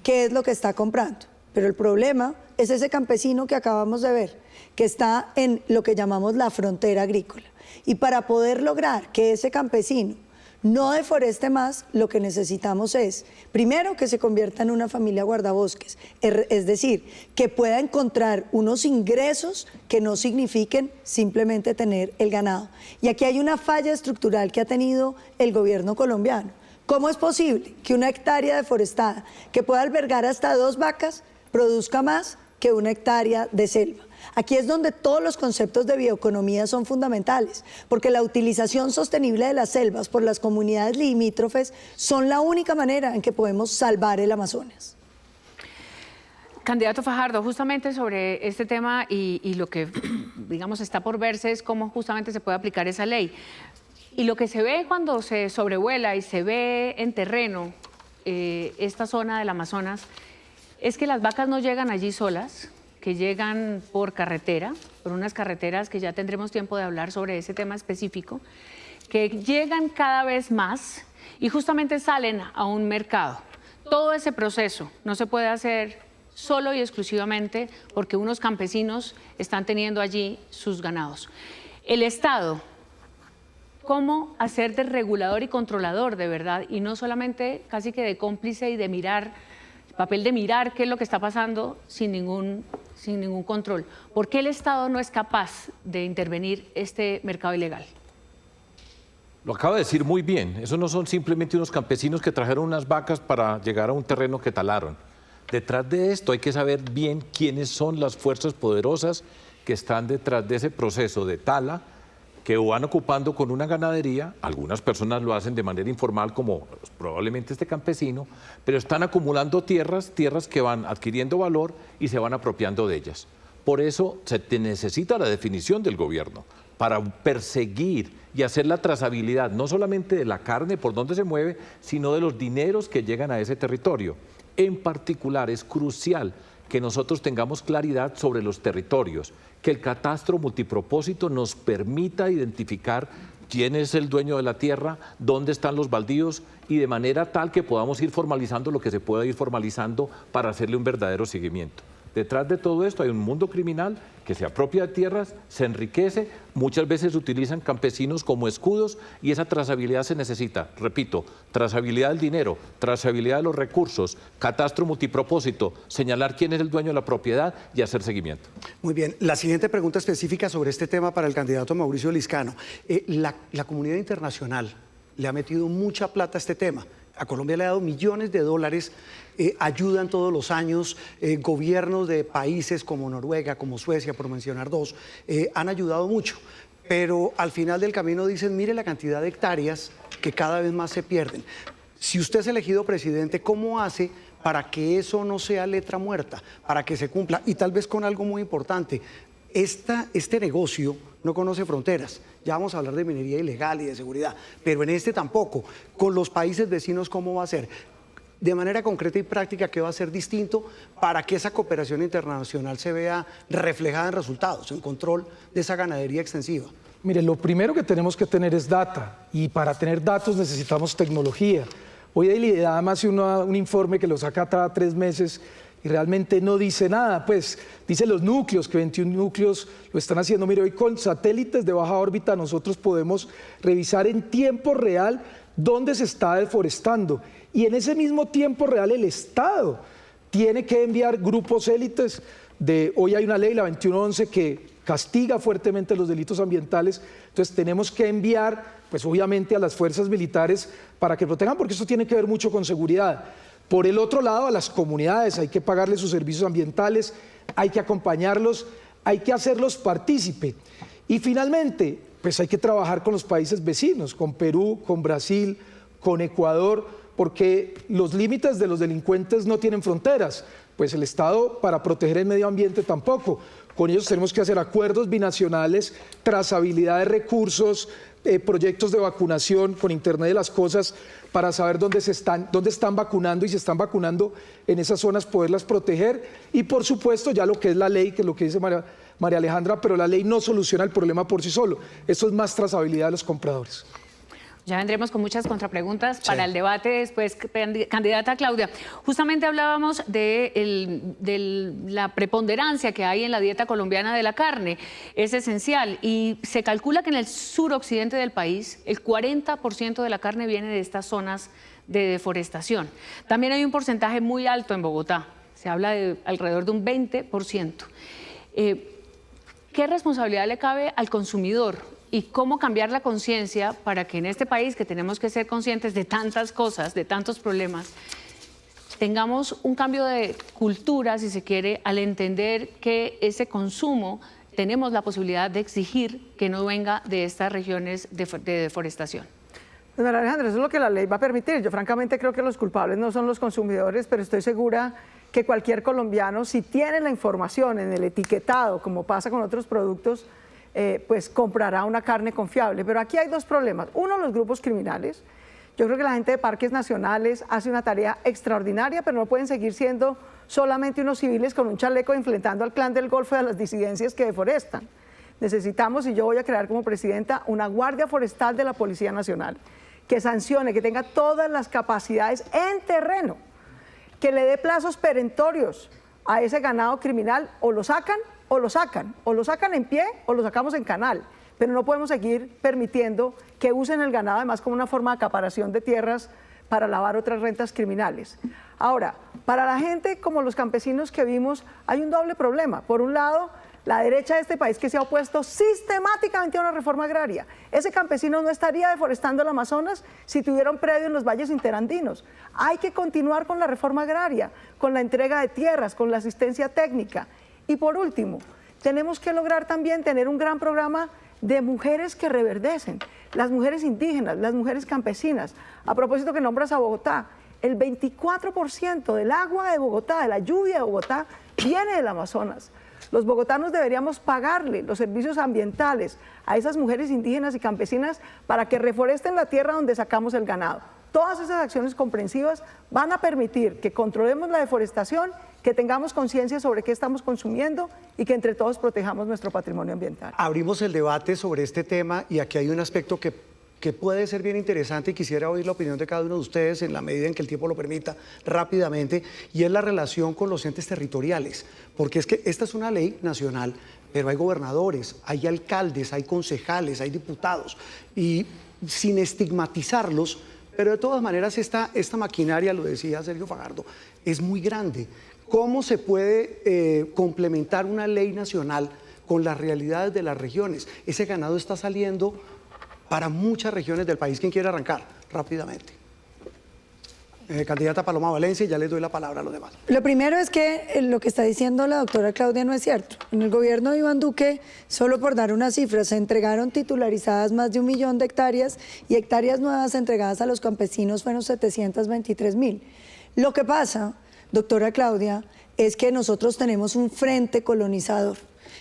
qué es lo que está comprando, pero el problema es ese campesino que acabamos de ver, que está en lo que llamamos la frontera agrícola. Y para poder lograr que ese campesino no deforeste más, lo que necesitamos es, primero, que se convierta en una familia guardabosques, es decir, que pueda encontrar unos ingresos que no signifiquen simplemente tener el ganado. Y aquí hay una falla estructural que ha tenido el gobierno colombiano. ¿Cómo es posible que una hectárea deforestada que pueda albergar hasta 2 vacas produzca más que una hectárea de selva? Aquí es donde todos los conceptos de bioeconomía son fundamentales, porque la utilización sostenible de las selvas por las comunidades limítrofes son la única manera en que podemos salvar el Amazonas. Candidato Fajardo, justamente sobre este tema y lo que, digamos, está por verse es cómo justamente se puede aplicar esa ley. Y lo que se ve cuando se sobrevuela y se ve en terreno esta zona del Amazonas es que las vacas no llegan allí solas, que llegan por carretera, por unas carreteras que ya tendremos tiempo de hablar sobre ese tema específico, que llegan cada vez más y justamente salen a un mercado. Todo ese proceso no se puede hacer solo y exclusivamente porque unos campesinos están teniendo allí sus ganados. El Estado, cómo hacer de regulador y controlador de verdad, y no solamente casi que de cómplice y de mirar, el papel de mirar qué es lo que está pasando sin ningún control. ¿Por qué el Estado no es capaz de intervenir este mercado ilegal? Lo acaba de decir muy bien, esos no son simplemente unos campesinos que trajeron unas vacas para llegar a un terreno que talaron. Detrás de esto hay que saber bien quiénes son las fuerzas poderosas que están detrás de ese proceso de tala, que van ocupando con una ganadería, algunas personas lo hacen de manera informal como probablemente este campesino, pero están acumulando tierras que van adquiriendo valor y se van apropiando de ellas. Por eso se necesita la definición del gobierno para perseguir y hacer la trazabilidad no solamente de la carne por donde se mueve, sino de los dineros que llegan a ese territorio. En particular es crucial que nosotros tengamos claridad sobre los territorios, que el catastro multipropósito nos permita identificar quién es el dueño de la tierra, dónde están los baldíos y de manera tal que podamos ir formalizando lo que se pueda ir formalizando para hacerle un verdadero seguimiento. Detrás de todo esto hay un mundo criminal que se apropia de tierras, se enriquece, muchas veces utilizan campesinos como escudos y esa trazabilidad se necesita. Repito, trazabilidad del dinero, trazabilidad de los recursos, catastro multipropósito, señalar quién es el dueño de la propiedad y hacer seguimiento. Muy bien, la siguiente pregunta específica sobre este tema para el candidato Mauricio Liscano. La comunidad internacional le ha metido mucha plata a este tema. A Colombia le ha dado millones de dólares, ayudan todos los años, gobiernos de países como Noruega, como Suecia, por mencionar dos, han ayudado mucho. Pero al final del camino dicen, mire la cantidad de hectáreas que cada vez más se pierden. Si usted es elegido presidente, ¿cómo hace para que eso no sea letra muerta, para que se cumpla? Y tal vez con algo muy importante, este negocio no conoce fronteras. Ya vamos a hablar de minería ilegal y de seguridad, pero en este tampoco. Con los países vecinos, ¿cómo va a ser? De manera concreta y práctica, ¿qué va a ser distinto para que esa cooperación internacional se vea reflejada en resultados, en control de esa ganadería extensiva? Mire, lo primero que tenemos que tener es data, y para tener datos necesitamos tecnología. Hoy le da más un informe que lo saca cada 3 meses y realmente no dice nada, pues dice los núcleos, que 21 núcleos lo están haciendo. Mire, hoy con satélites de baja órbita nosotros podemos revisar en tiempo real dónde se está deforestando, y en ese mismo tiempo real el Estado tiene que enviar grupos élites. Hoy hay una ley, la 2111, que castiga fuertemente los delitos ambientales, entonces tenemos que enviar, pues obviamente, a las fuerzas militares para que protejan, porque eso tiene que ver mucho con seguridad. Por el otro lado, a las comunidades hay que pagarles sus servicios ambientales, hay que acompañarlos, hay que hacerlos partícipe. Y finalmente, pues hay que trabajar con los países vecinos, con Perú, con Brasil, con Ecuador, porque los límites de los delincuentes no tienen fronteras, pues el Estado para proteger el medio ambiente tampoco. Con ellos tenemos que hacer acuerdos binacionales, trazabilidad de recursos, proyectos de vacunación con Internet de las Cosas para saber dónde están vacunando, y si están vacunando en esas zonas poderlas proteger. Y por supuesto ya lo que es la ley, que es lo que dice María Alejandra, pero la ley no soluciona el problema por sí solo. Eso es más trazabilidad de los compradores. Ya vendremos con muchas contrapreguntas para el debate después. Candidata Claudia, justamente hablábamos de la preponderancia que hay en la dieta colombiana de la carne. Es esencial, y se calcula que en el suroccidente del país el 40% de la carne viene de estas zonas de deforestación. También hay un porcentaje muy alto en Bogotá, se habla de alrededor de un 20%. ¿Qué responsabilidad le cabe al consumidor? Y cómo cambiar la conciencia para que en este país, que tenemos que ser conscientes de tantas cosas, de tantos problemas, tengamos un cambio de cultura, si se quiere, al entender que ese consumo tenemos la posibilidad de exigir que no venga de estas regiones de deforestación. Pues, María Alejandra, eso es lo que la ley va a permitir. Yo francamente creo que los culpables no son los consumidores, pero estoy segura que cualquier colombiano, si tiene la información en el etiquetado, como pasa con otros productos, pues comprará una carne confiable. Pero aquí hay dos problemas. Uno, los grupos criminales. Yo creo que la gente de parques nacionales hace una tarea extraordinaria, pero no pueden seguir siendo solamente unos civiles con un chaleco enfrentando al clan del Golfo y a las disidencias que deforestan. Necesitamos, y yo voy a crear como presidenta, una guardia forestal de la Policía Nacional que sancione, que tenga todas las capacidades en terreno, que le dé plazos perentorios a ese ganado criminal. O lo sacan en pie o lo sacamos en canal, pero no podemos seguir permitiendo que usen el ganado además como una forma de acaparación de tierras para lavar otras rentas criminales. Ahora, para la gente como los campesinos que vimos, hay un doble problema. Por un lado, la derecha de este país que se ha opuesto sistemáticamente a una reforma agraria. Ese campesino no estaría deforestando el Amazonas si tuviera un predio en los valles interandinos. Hay que continuar con la reforma agraria, con la entrega de tierras, con la asistencia técnica. Y por último, tenemos que lograr también tener un gran programa de mujeres que reverdecen, las mujeres indígenas, las mujeres campesinas. A propósito que nombras a Bogotá, el 24% del agua de Bogotá, de la lluvia de Bogotá, viene del Amazonas. Los bogotanos deberíamos pagarle los servicios ambientales a esas mujeres indígenas y campesinas para que reforesten la tierra donde sacamos el ganado. Todas esas acciones comprensivas van a permitir que controlemos la deforestación, que tengamos conciencia sobre qué estamos consumiendo y que entre todos protejamos nuestro patrimonio ambiental. Abrimos el debate sobre este tema y aquí hay un aspecto que puede ser bien interesante y quisiera oír la opinión de cada uno de ustedes en la medida en que el tiempo lo permita rápidamente, y es la relación con los entes territoriales, porque es que esta es una ley nacional, pero hay gobernadores, hay alcaldes, hay concejales, hay diputados, y sin estigmatizarlos, pero de todas maneras esta maquinaria, lo decía Sergio Fajardo, es muy grande. ¿Cómo se puede complementar una ley nacional con las realidades de las regiones? Ese ganado está saliendo para muchas regiones del país. ¿Quién quiere arrancar? Rápidamente. Candidata Paloma Valencia, y ya les doy la palabra a los demás. Lo primero es que lo que está diciendo la doctora Claudia no es cierto. En el gobierno de Iván Duque, solo por dar una cifra, se entregaron titularizadas más de 1 millón de hectáreas y hectáreas nuevas entregadas a los campesinos fueron 723.000. Lo que pasa, doctora Claudia, es que nosotros tenemos un frente colonizador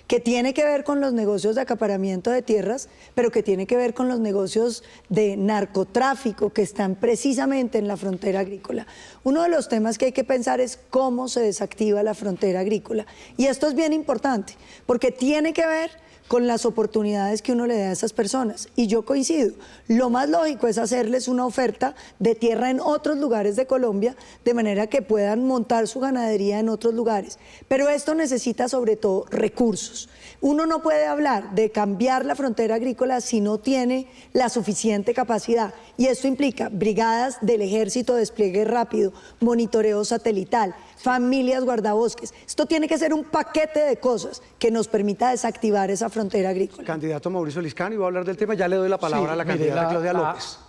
que tiene que ver con los negocios de acaparamiento de tierras, pero que tiene que ver con los negocios de narcotráfico que están precisamente en la frontera agrícola. Uno de los temas que hay que pensar es cómo se desactiva la frontera agrícola. Y esto es bien importante, porque tiene que ver con las oportunidades que uno le da a esas personas. Y yo coincido, lo más lógico es hacerles una oferta de tierra en otros lugares de Colombia, de manera que puedan montar su ganadería en otros lugares. Pero esto necesita sobre todo recursos. Uno no puede hablar de cambiar la frontera agrícola si no tiene la suficiente capacidad. Y esto implica brigadas del ejército, despliegue rápido, monitoreo satelital, familias guardabosques. Esto tiene que ser un paquete de cosas que nos permita desactivar esa frontera agrícola. Candidato Mauricio Liscano, y voy a hablar del tema, ya le doy la palabra a la candidata Claudia López.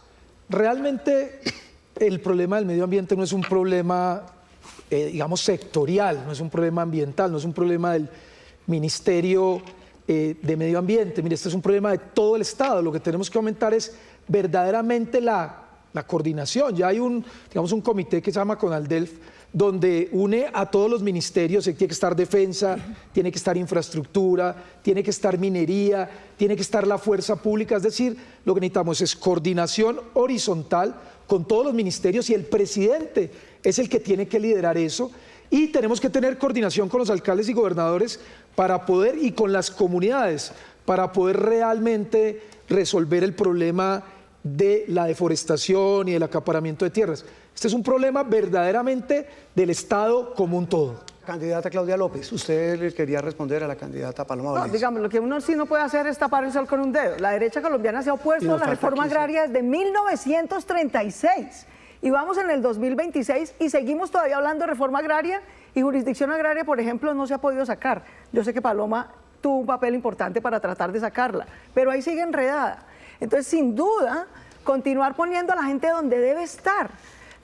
Realmente el problema del medio ambiente no es un problema, digamos, sectorial, no es un problema ambiental, no es un problema del Ministerio de Medio Ambiente. Mire, este es un problema de todo el Estado. Lo que tenemos que aumentar es verdaderamente la coordinación. Ya hay un comité que se llama CONALDELF, donde une a todos los ministerios. Tiene que estar defensa, tiene que estar infraestructura, tiene que estar minería, tiene que estar la fuerza pública. Es decir, lo que necesitamos es coordinación horizontal con todos los ministerios, y el presidente es el que tiene que liderar eso. Y tenemos que tener coordinación con los alcaldes y gobernadores para poder, y con las comunidades, para poder realmente resolver el problema de la deforestación y del acaparamiento de tierras. Este es un problema verdaderamente del Estado como un todo. Candidata Claudia López, usted le quería responder a la candidata Paloma Valencia. No, digamos, lo que uno sí no puede hacer es tapar el sol con un dedo. La derecha colombiana se ha opuesto a la reforma agraria desde 1936. Y vamos en el 2026 y seguimos todavía hablando de reforma agraria, y jurisdicción agraria, por ejemplo, no se ha podido sacar. Yo sé que Paloma tuvo un papel importante para tratar de sacarla, pero ahí sigue enredada. Entonces, sin duda, continuar poniendo a la gente donde debe estar.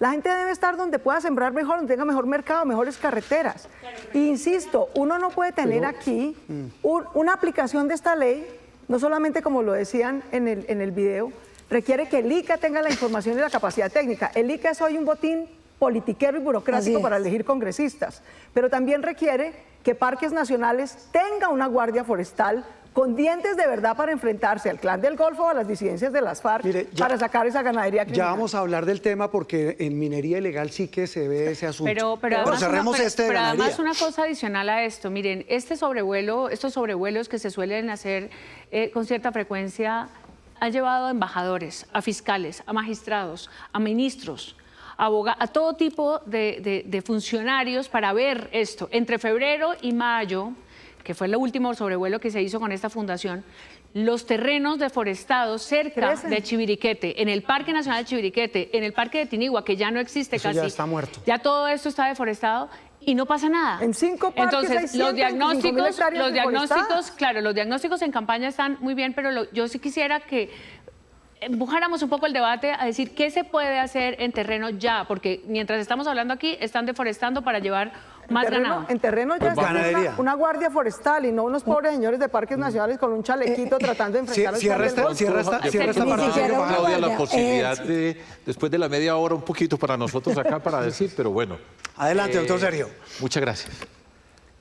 La gente debe estar donde pueda sembrar mejor, donde tenga mejor mercado, mejores carreteras. E insisto, uno no puede tener aquí una aplicación de esta ley, no solamente como lo decían en el video, requiere que el ICA tenga la información y la capacidad técnica. El ICA es hoy un botín politiquero y burocrático para elegir congresistas, pero también requiere que Parques Nacionales tenga una guardia forestal con dientes de verdad para enfrentarse al Clan del Golfo o a las disidencias de las FARC. Mire, para sacar esa ganadería criminal. Ya vamos a hablar del tema, porque en minería ilegal sí que se ve ese asunto. Pero además, cerremos pero además una cosa adicional a esto, miren, estos sobrevuelos que se suelen hacer con cierta frecuencia han llevado a embajadores, a fiscales, a magistrados, a ministros, a todo tipo de funcionarios para ver esto. Entre febrero y mayo, que fue el último sobrevuelo que se hizo con esta fundación, los terrenos deforestados cerca de Chiviriquete, en el Parque Nacional de Chiviriquete, en el Parque de Tinigua, que ya no existe Eso casi. ya está muerto. Ya todo esto está deforestado y no pasa nada. En 5 parques Entonces, hay los 125.000 hectáreas deforestadas. claro, los diagnósticos en campaña están muy bien, pero yo sí quisiera que empujáramos un poco el debate a decir qué se puede hacer en terreno ya, porque mientras estamos hablando aquí, están deforestando para llevar más ganado. En terreno ya está una guardia forestal y no unos pobres señores de parques nacionales con un chalequito tratando de enfrentar cierra esta parte. Claudia, la posibilidad de, después de la media hora, un poquito para nosotros acá para decir, pero bueno. Adelante, doctor Sergio. Muchas gracias.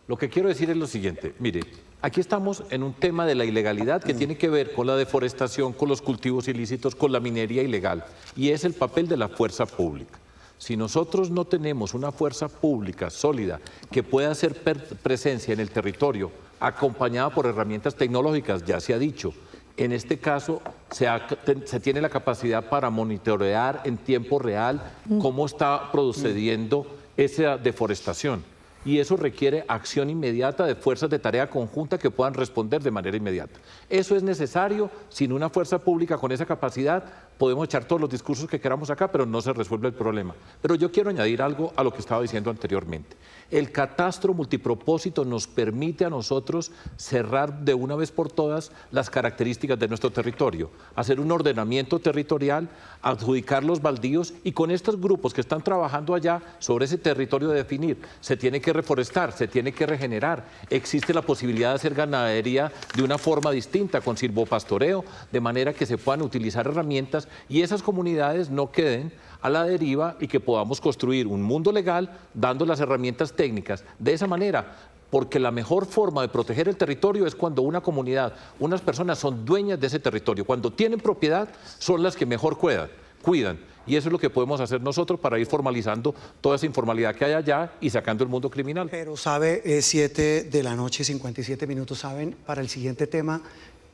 Lo que quiero decir es lo siguiente, mire, aquí estamos en un tema de la ilegalidad que tiene que ver con la deforestación, con los cultivos ilícitos, con la minería ilegal, y es el papel de la fuerza pública. Si nosotros no tenemos una fuerza pública sólida que pueda hacer presencia en el territorio, acompañada por herramientas tecnológicas, ya se ha dicho, en este caso se tiene la capacidad para monitorear en tiempo real cómo está procediendo esa deforestación. Y eso requiere acción inmediata de fuerzas de tarea conjunta que puedan responder de manera inmediata. Eso es necesario. Sin una fuerza pública con esa capacidad podemos echar todos los discursos que queramos acá, pero no se resuelve el problema. Pero yo quiero añadir algo a lo que estaba diciendo anteriormente. El catastro multipropósito nos permite a nosotros cerrar de una vez por todas las características de nuestro territorio, hacer un ordenamiento territorial, adjudicar los baldíos y con estos grupos que están trabajando allá sobre ese territorio de definir, se tiene que reforestar, se tiene que regenerar, existe la posibilidad de hacer ganadería de una forma distinta, con silvopastoreo, de manera que se puedan utilizar herramientas y esas comunidades no queden a la deriva y que podamos construir un mundo legal dando las herramientas técnicas. De esa manera, porque la mejor forma de proteger el territorio es cuando una comunidad, unas personas son dueñas de ese territorio. Cuando tienen propiedad, son las que mejor cuidan. Y eso es lo que podemos hacer nosotros para ir formalizando toda esa informalidad que hay allá y sacando el mundo criminal. Pero sabe, 7 de la noche, 57 minutos, saben, para el siguiente tema,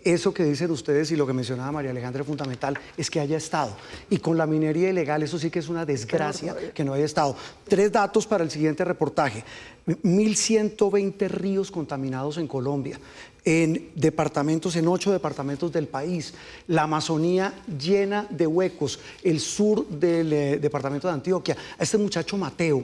eso que dicen ustedes y lo que mencionaba María Alejandra es fundamental, es que haya estado. Y con la minería ilegal, eso sí que es una desgracia que no haya estado. 3 datos para el siguiente reportaje. 1.120 ríos contaminados en Colombia, en 8 departamentos del país. La Amazonía llena de huecos. El sur del departamento de Antioquia. A este muchacho Mateo,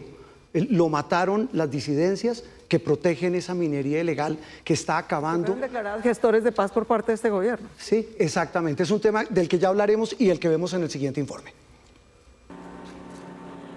lo mataron las disidencias que protegen esa minería ilegal que está acabando. Fueron declarados gestores de paz por parte de este gobierno. Sí, exactamente. Es un tema del que ya hablaremos y el que vemos en el siguiente informe.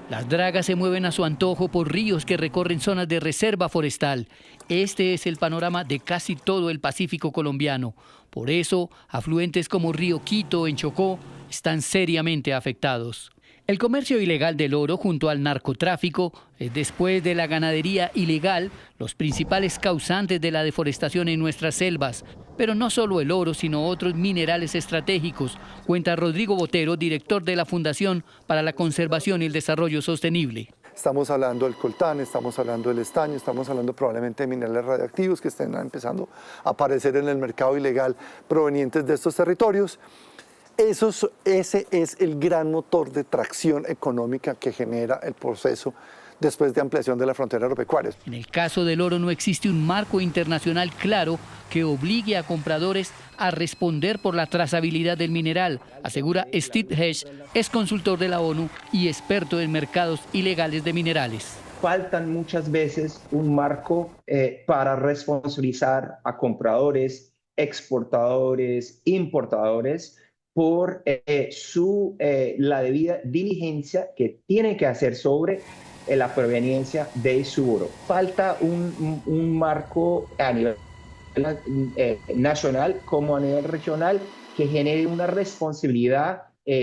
Las dragas se mueven a su antojo por ríos que recorren zonas de reserva forestal. Este es el panorama de casi todo el Pacífico colombiano. Por eso, afluentes como Río Quito en Chocó están seriamente afectados. El comercio ilegal del oro junto al narcotráfico es, después de la ganadería ilegal, los principales causantes de la deforestación en nuestras selvas. Pero no solo el oro, sino otros minerales estratégicos, cuenta Rodrigo Botero, director de la Fundación para la Conservación y el Desarrollo Sostenible. Estamos hablando del coltán, estamos hablando del estaño, estamos hablando probablemente de minerales radiactivos que estén empezando a aparecer en el mercado ilegal provenientes de estos territorios. Ese es el gran motor de tracción económica que genera el proceso después de ampliación de la frontera agropecuaria. En el caso del oro no existe un marco internacional claro que obligue a compradores a responder por la trazabilidad del mineral, asegura Steve Hesch, ex consultor de la ONU y experto en mercados ilegales de minerales. Faltan muchas veces un marco para responsabilizar a compradores, exportadores, importadores, por la debida diligencia que tiene que hacer sobre la proveniencia de su oro. Falta un marco a nivel nacional como a nivel regional que genere una responsabilidad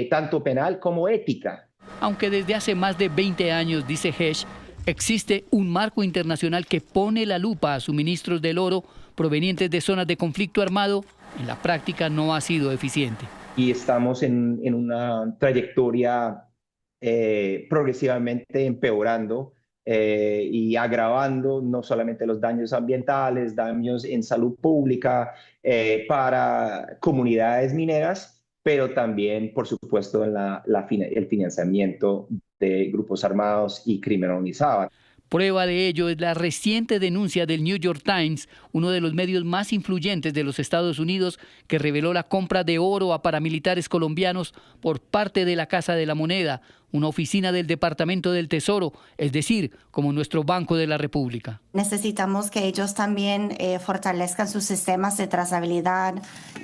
tanto penal como ética. Aunque desde hace más de 20 años, dice Hesch, existe un marco internacional que pone la lupa a suministros del oro provenientes de zonas de conflicto armado, en la práctica no ha sido eficiente. Y estamos en una trayectoria progresivamente empeorando y agravando no solamente los daños ambientales, daños en salud pública para comunidades mineras, pero también, por supuesto, en el financiamiento de grupos armados y crimen organizado. Prueba de ello es la reciente denuncia del New York Times, uno de los medios más influyentes de los Estados Unidos, que reveló la compra de oro a paramilitares colombianos por parte de la Casa de la Moneda, una oficina del Departamento del Tesoro, es decir, como nuestro Banco de la República. Necesitamos que ellos también fortalezcan sus sistemas de trazabilidad,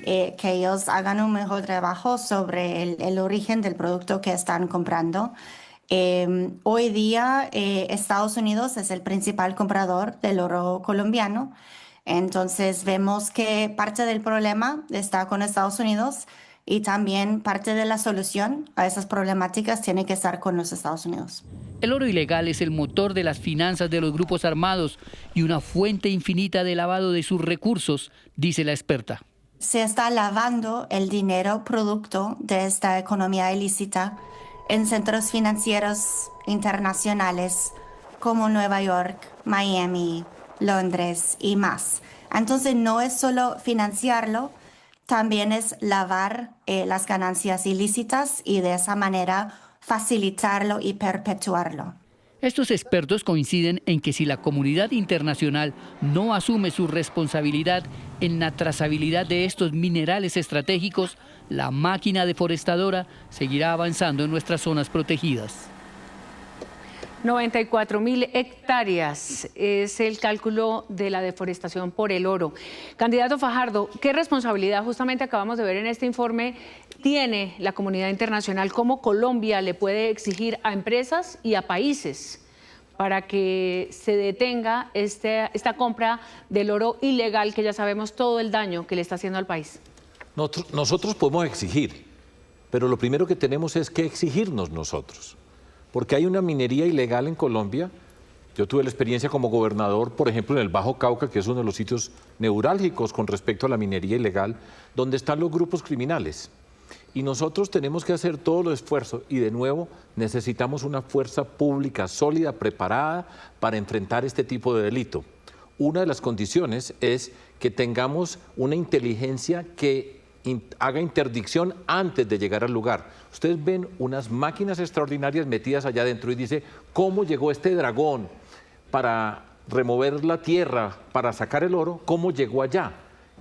que ellos hagan un mejor trabajo sobre el origen del producto que están comprando. Hoy día Estados Unidos es el principal comprador del oro colombiano, entonces vemos que parte del problema está con Estados Unidos y también parte de la solución a esas problemáticas tiene que estar con los Estados Unidos. El oro ilegal es el motor de las finanzas de los grupos armados y una fuente infinita de lavado de sus recursos, dice la experta. Se está lavando el dinero producto de esta economía ilícita en centros financieros internacionales como Nueva York, Miami, Londres y más. Entonces no es solo financiarlo, también es lavar las ganancias ilícitas y de esa manera facilitarlo y perpetuarlo. Estos expertos coinciden en que si la comunidad internacional no asume su responsabilidad en la trazabilidad de estos minerales estratégicos, la máquina deforestadora seguirá avanzando en nuestras zonas protegidas. 94.000 hectáreas es el cálculo de la deforestación por el oro. Candidato Fajardo, ¿qué responsabilidad, justamente acabamos de ver en este informe, tiene la comunidad internacional? ¿Cómo Colombia le puede exigir a empresas y a países para que se detenga esta compra del oro ilegal, que ya sabemos todo el daño que le está haciendo al país? Nosotros podemos exigir, pero lo primero que tenemos es que exigirnos nosotros. Porque hay una minería ilegal en Colombia. Yo tuve la experiencia como gobernador, por ejemplo, en el Bajo Cauca, que es uno de los sitios neurálgicos con respecto a la minería ilegal, donde están los grupos criminales. Y nosotros tenemos que hacer todo el esfuerzo y, de nuevo, necesitamos una fuerza pública sólida, preparada para enfrentar este tipo de delito. Una de las condiciones es que tengamos una inteligencia que haga interdicción antes de llegar al lugar. Ustedes ven unas máquinas extraordinarias metidas allá adentro y dice, ¿cómo llegó este dragón para remover la tierra, para sacar el oro? ¿Cómo llegó allá?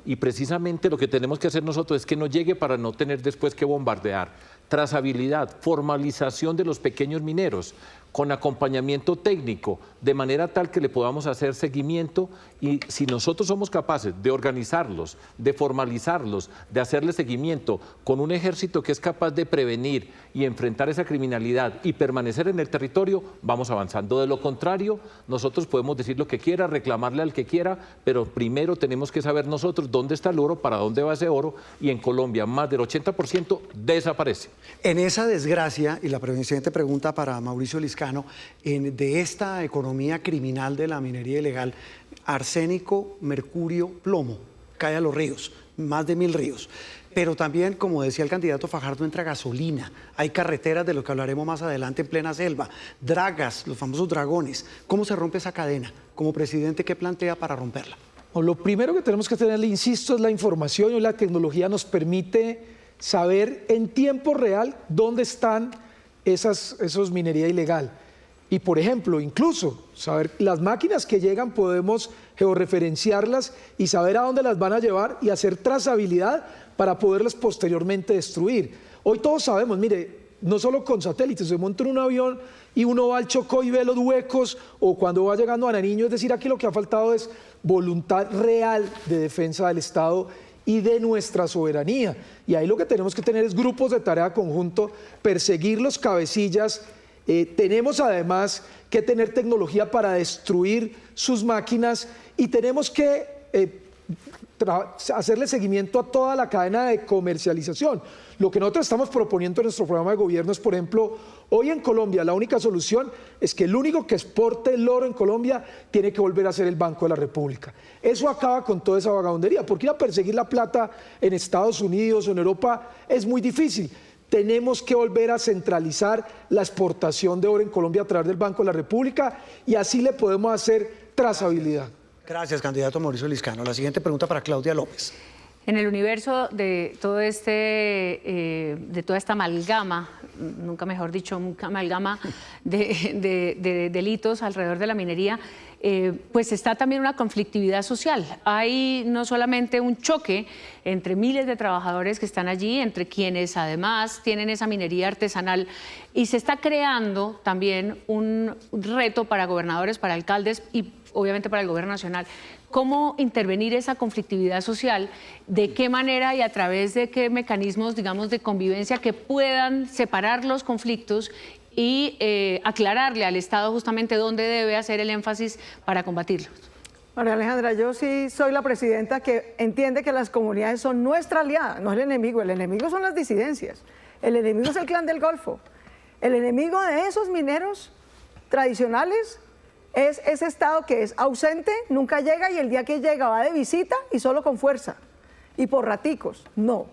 Y precisamente lo que tenemos que hacer nosotros es que no llegue para no tener después que bombardear. Trazabilidad, formalización de los pequeños mineros, con acompañamiento técnico, de manera tal que le podamos hacer seguimiento, y si nosotros somos capaces de organizarlos, de formalizarlos, de hacerle seguimiento con un ejército que es capaz de prevenir y enfrentar esa criminalidad y permanecer en el territorio, vamos avanzando. De lo contrario, nosotros podemos decir lo que quiera, reclamarle al que quiera, pero primero tenemos que saber nosotros dónde está el oro, para dónde va ese oro, y en Colombia más del 80% desaparece. En esa desgracia, y la siguiente pregunta para Mauricio Liscano, de esta economía criminal de la minería ilegal, arsénico, mercurio, plomo, cae a los ríos, más de 1000 ríos. Pero también, como decía el candidato Fajardo, entra gasolina, hay carreteras, de lo que hablaremos más adelante, en plena selva, dragas, los famosos dragones. ¿Cómo se rompe esa cadena? Como presidente, ¿qué plantea para romperla? Lo primero que tenemos que tener, le insisto, es la información, y la tecnología nos permite saber en tiempo real dónde están esos minería ilegal. Y, por ejemplo, incluso saber las máquinas que llegan, podemos georreferenciarlas y saber a dónde las van a llevar y hacer trazabilidad para poderlas posteriormente destruir. Hoy todos sabemos, mire, no solo con satélites, se monta en un avión y uno va al Chocó y ve los huecos, o cuando va llegando a Nariño, es decir, aquí lo que ha faltado es voluntad real de defensa del Estado y de nuestra soberanía. Y ahí lo que tenemos que tener es grupos de tarea conjunto, perseguir los cabecillas. Tenemos además que tener tecnología para destruir sus máquinas, y tenemos que hacerle seguimiento a toda la cadena de comercialización. Lo que nosotros estamos proponiendo en nuestro programa de gobierno es, por ejemplo, hoy en Colombia la única solución es que el único que exporte el oro en Colombia tiene que volver a ser el Banco de la República. Eso acaba con toda esa vagabundería, porque ir a perseguir la plata en Estados Unidos o en Europa es muy difícil. Tenemos que volver a centralizar la exportación de oro en Colombia a través del Banco de la República, y así le podemos hacer trazabilidad. Gracias, candidato Mauricio Liscano. La siguiente pregunta para Claudia López. En el universo de todo de toda esta amalgama, nunca mejor dicho, amalgama de delitos alrededor de la minería, pues está también una conflictividad social. Hay no solamente un choque entre miles de trabajadores que están allí, entre quienes además tienen esa minería artesanal, y se está creando también un reto para gobernadores, para alcaldes y obviamente para el gobierno nacional. ¿Cómo intervenir esa conflictividad social? ¿De qué manera y a través de qué mecanismos, digamos, de convivencia que puedan separar los conflictos y aclararle al Estado justamente dónde debe hacer el énfasis para combatirlos? María Alejandra, yo sí soy la presidenta que entiende que las comunidades son nuestra aliada, no el enemigo son las disidencias, el enemigo es el Clan del Golfo, el enemigo de esos mineros tradicionales es ese Estado que es ausente, nunca llega y el día que llega va de visita y solo con fuerza y por raticos. No.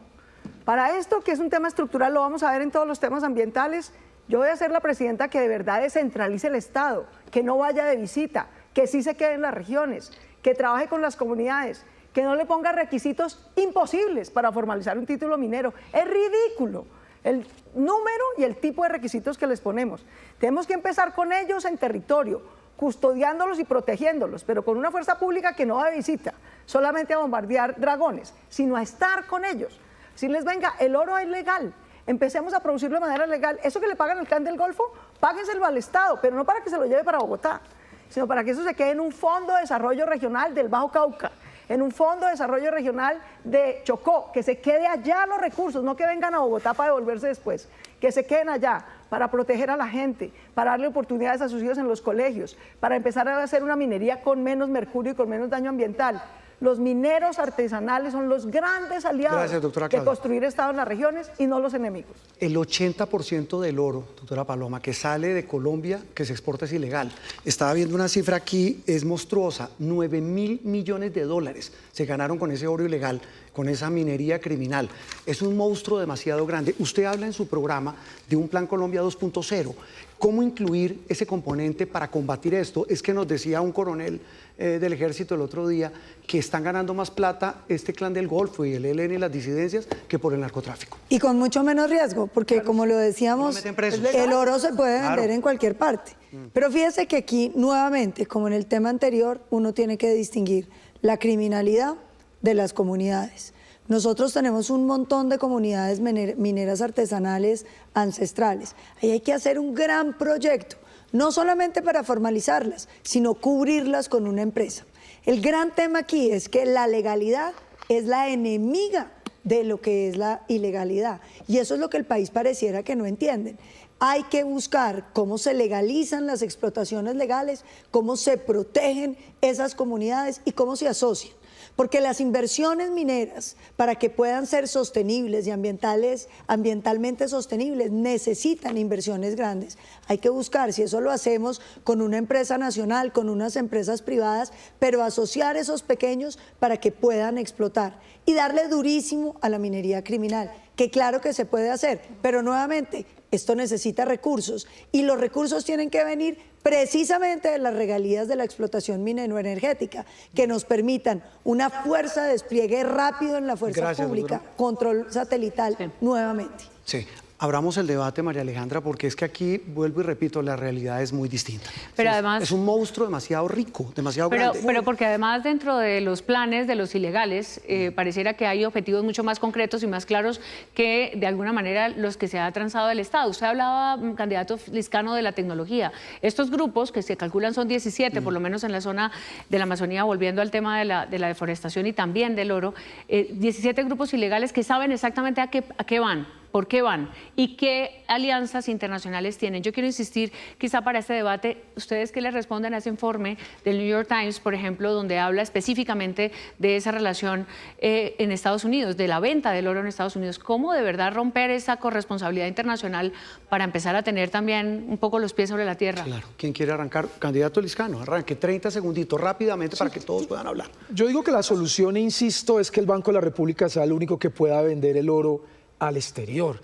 Para esto, que es un tema estructural, lo vamos a ver en todos los temas ambientales. Yo voy a ser la presidenta que de verdad descentralice el Estado, que no vaya de visita, que sí se quede en las regiones, que trabaje con las comunidades, que no le ponga requisitos imposibles para formalizar un título minero. Es ridículo el número y el tipo de requisitos que les ponemos. Tenemos que empezar con ellos en territorio, custodiándolos y protegiéndolos, pero con una fuerza pública que no va de visita, solamente a bombardear dragones, sino a estar con ellos. Si les venga, el oro es legal, empecemos a producirlo de manera legal. Eso que le pagan al Clan del Golfo, páguenselo al Estado, pero no para que se lo lleve para Bogotá, sino para que eso se quede en un fondo de desarrollo regional del Bajo Cauca, en un fondo de desarrollo regional de Chocó, que se quede allá los recursos, no que vengan a Bogotá para devolverse después, que se queden allá para proteger a la gente, para darle oportunidades a sus hijos en los colegios, para empezar a hacer una minería con menos mercurio y con menos daño ambiental. Los mineros artesanales son los grandes aliados de construir Estado en las regiones y no los enemigos. El 80% del oro, doctora Paloma, que sale de Colombia, que se exporta, es ilegal. Estaba viendo una cifra aquí, es monstruosa, 9.000 millones de dólares se ganaron con ese oro ilegal, con esa minería criminal. Es un monstruo demasiado grande. Usted habla en su programa de un Plan Colombia 2.0. ¿Cómo incluir ese componente para combatir esto? Es que nos decía un coronel del ejército el otro día que están ganando más plata este Clan del Golfo y el ELN y las disidencias que por el narcotráfico. Y con mucho menos riesgo, porque como lo decíamos, el oro se puede vender en cualquier parte. Pero fíjese que aquí, nuevamente, como en el tema anterior, uno tiene que distinguir la criminalidad de las comunidades. Nosotros tenemos un montón de comunidades mineras artesanales ancestrales. Ahí hay que hacer un gran proyecto, no solamente para formalizarlas, sino cubrirlas con una empresa. El gran tema aquí es que la legalidad es la enemiga de lo que es la ilegalidad. Y eso es lo que el país pareciera que no entienden. Hay que buscar cómo se legalizan las explotaciones legales, cómo se protegen esas comunidades y cómo se asocian. Porque las inversiones mineras, para que puedan ser sostenibles y ambientalmente sostenibles, necesitan inversiones grandes. Hay que buscar, si eso lo hacemos con una empresa nacional, con unas empresas privadas, pero asociar esos pequeños para que puedan explotar y darle durísimo a la minería criminal, que claro que se puede hacer, pero nuevamente, esto necesita recursos y los recursos tienen que venir precisamente de las regalías de la explotación minero-energética, que nos permitan una fuerza de despliegue rápido en la fuerza pública, control satelital nuevamente. Sí. Abramos el debate, María Alejandra, porque es que aquí, vuelvo y repito, la realidad es muy distinta. Pero además, es un monstruo demasiado rico, demasiado grande. Pero porque además dentro de los planes de los ilegales, pareciera que hay objetivos mucho más concretos y más claros que de alguna manera los que se ha transado el Estado. Usted hablaba, candidato Liscano, de la tecnología. Estos grupos, que se calculan son 17, por lo menos en la zona de la Amazonía, volviendo al tema de la deforestación y también del oro, 17 grupos ilegales que saben exactamente a qué van. ¿Por qué van? ¿Y qué alianzas internacionales tienen? Yo quiero insistir, quizá para este debate, ustedes que le responden a ese informe del New York Times, por ejemplo, donde habla específicamente de esa relación en Estados Unidos, de la venta del oro en Estados Unidos. ¿Cómo de verdad romper esa corresponsabilidad internacional para empezar a tener también un poco los pies sobre la tierra? Claro. ¿Quién quiere arrancar? Candidato Liscano, arranque 30 segunditos rápidamente para que todos puedan hablar. Yo digo que la solución, e insisto, es que el Banco de la República sea el único que pueda vender el oro al exterior,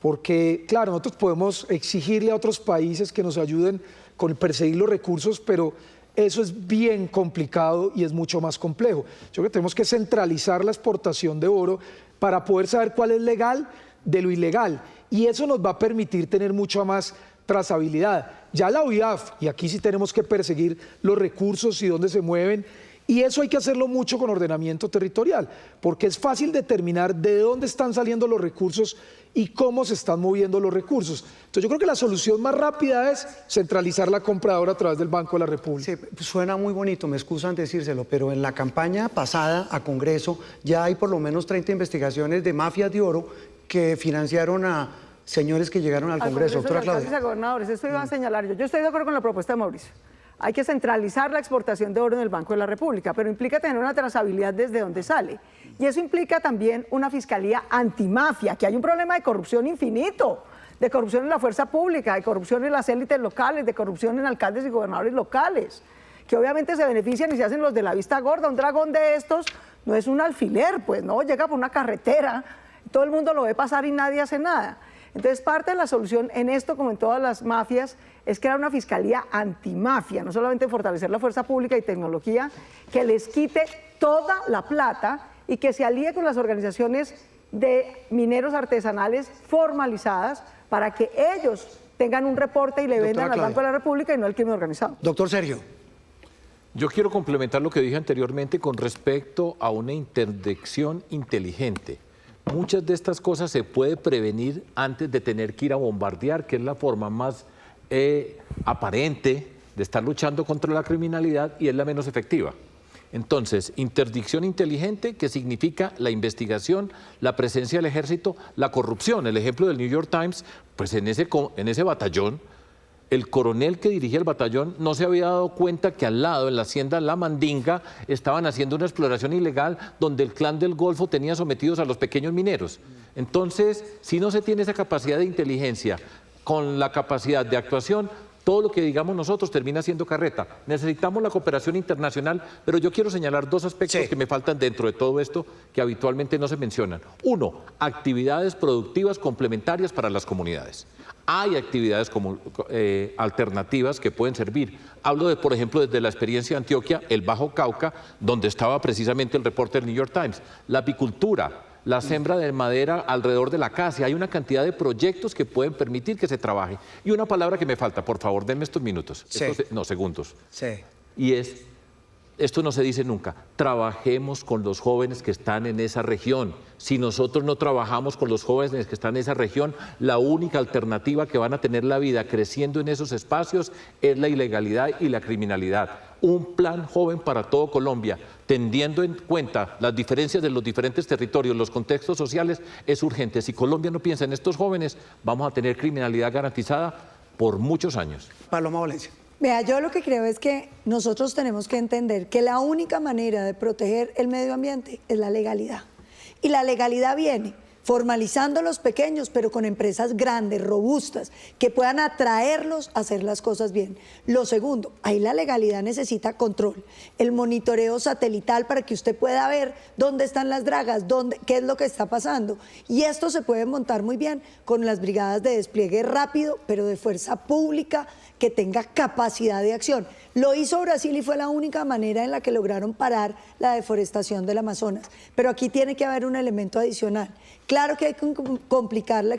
porque claro, nosotros podemos exigirle a otros países que nos ayuden con perseguir los recursos, pero Eso es bien complicado y es mucho más complejo. Yo creo que tenemos que centralizar la exportación de oro para poder saber cuál es legal de lo ilegal. Y eso nos va a permitir tener mucha más trazabilidad. Ya la OIAF, y aquí sí tenemos que perseguir los recursos y dónde se mueven, y eso hay que hacerlo mucho con ordenamiento territorial, porque es fácil determinar de dónde están saliendo los recursos y cómo se están moviendo los recursos. Entonces yo creo que la solución más rápida es centralizar la compra de oro a través del Banco de la República. Sí, suena muy bonito, me excusan decírselo, pero en la campaña pasada a Congreso ya hay por lo menos 30 investigaciones de mafias de oro que financiaron a señores que llegaron al Congreso. Doctora Claudia. Gobernadores, esto iba a señalar yo. Yo estoy de acuerdo con la propuesta de Mauricio. Hay que centralizar la exportación de oro en el Banco de la República, pero implica tener una trazabilidad desde donde sale. Y eso implica también una fiscalía antimafia, que hay un problema de corrupción infinito, de corrupción en la fuerza pública, de corrupción en las élites locales, de corrupción en alcaldes y gobernadores locales, que obviamente se benefician y se hacen los de la vista gorda. Un dragón de estos no es un alfiler, pues no, llega por una carretera, todo el mundo lo ve pasar y nadie hace nada. Entonces, parte de la solución en esto, como en todas las mafias, es crear una fiscalía antimafia, no solamente fortalecer la fuerza pública y tecnología, que les quite toda la plata y que se alíe con las organizaciones de mineros artesanales formalizadas para que ellos tengan un reporte y le vendan al Banco de la República y no al crimen organizado. Doctor Sergio. Yo quiero complementar lo que dije anteriormente con respecto a una interdicción inteligente. Muchas de estas cosas se puede prevenir antes de tener que ir a bombardear, que es la forma más aparente de estar luchando contra la criminalidad y es la menos efectiva. Entonces, interdicción inteligente, que significa la investigación, la presencia del ejército, la corrupción. El ejemplo del New York Times, pues en ese batallón, el coronel que dirigía el batallón no se había dado cuenta que al lado, en la hacienda La Mandinga, estaban haciendo una exploración ilegal donde el clan del Golfo tenía sometidos a los pequeños mineros. Entonces, si no se tiene esa capacidad de inteligencia con la capacidad de actuación, todo lo que digamos nosotros termina siendo carreta. Necesitamos la cooperación internacional, pero yo quiero señalar dos aspectos que me faltan dentro de todo esto que habitualmente no se mencionan. Uno, actividades productivas complementarias para las comunidades. Hay actividades como alternativas que pueden servir. Hablo por ejemplo, desde la experiencia de Antioquia, el Bajo Cauca, donde estaba precisamente el reporte del New York Times. La apicultura, la siembra de madera alrededor de la casa. Hay una cantidad de proyectos que pueden permitir que se trabaje. Y una palabra que me falta, por favor, denme estos minutos. Segundos. Sí. Y esto no se dice nunca, trabajemos con los jóvenes que están en esa región. Si nosotros no trabajamos con los jóvenes que están en esa región, la única alternativa que van a tener la vida creciendo en esos espacios es la ilegalidad y la criminalidad. Un plan joven para todo Colombia, teniendo en cuenta las diferencias de los diferentes territorios, los contextos sociales, es urgente. Si Colombia no piensa en estos jóvenes, vamos a tener criminalidad garantizada por muchos años. Paloma Valencia. Vea, yo lo que creo es que nosotros tenemos que entender que la única manera de proteger el medio ambiente es la legalidad. Y la legalidad viene formalizando a los pequeños, pero con empresas grandes, robustas, que puedan atraerlos a hacer las cosas bien. Lo segundo, ahí la legalidad necesita control, el monitoreo satelital para que usted pueda ver dónde están las dragas, qué es lo que está pasando. Y esto se puede montar muy bien con las brigadas de despliegue rápido, pero de fuerza pública, que tenga capacidad de acción. Lo hizo Brasil y fue la única manera en la que lograron parar la deforestación del Amazonas. Pero aquí tiene que haber un elemento adicional. Claro que hay que complicar la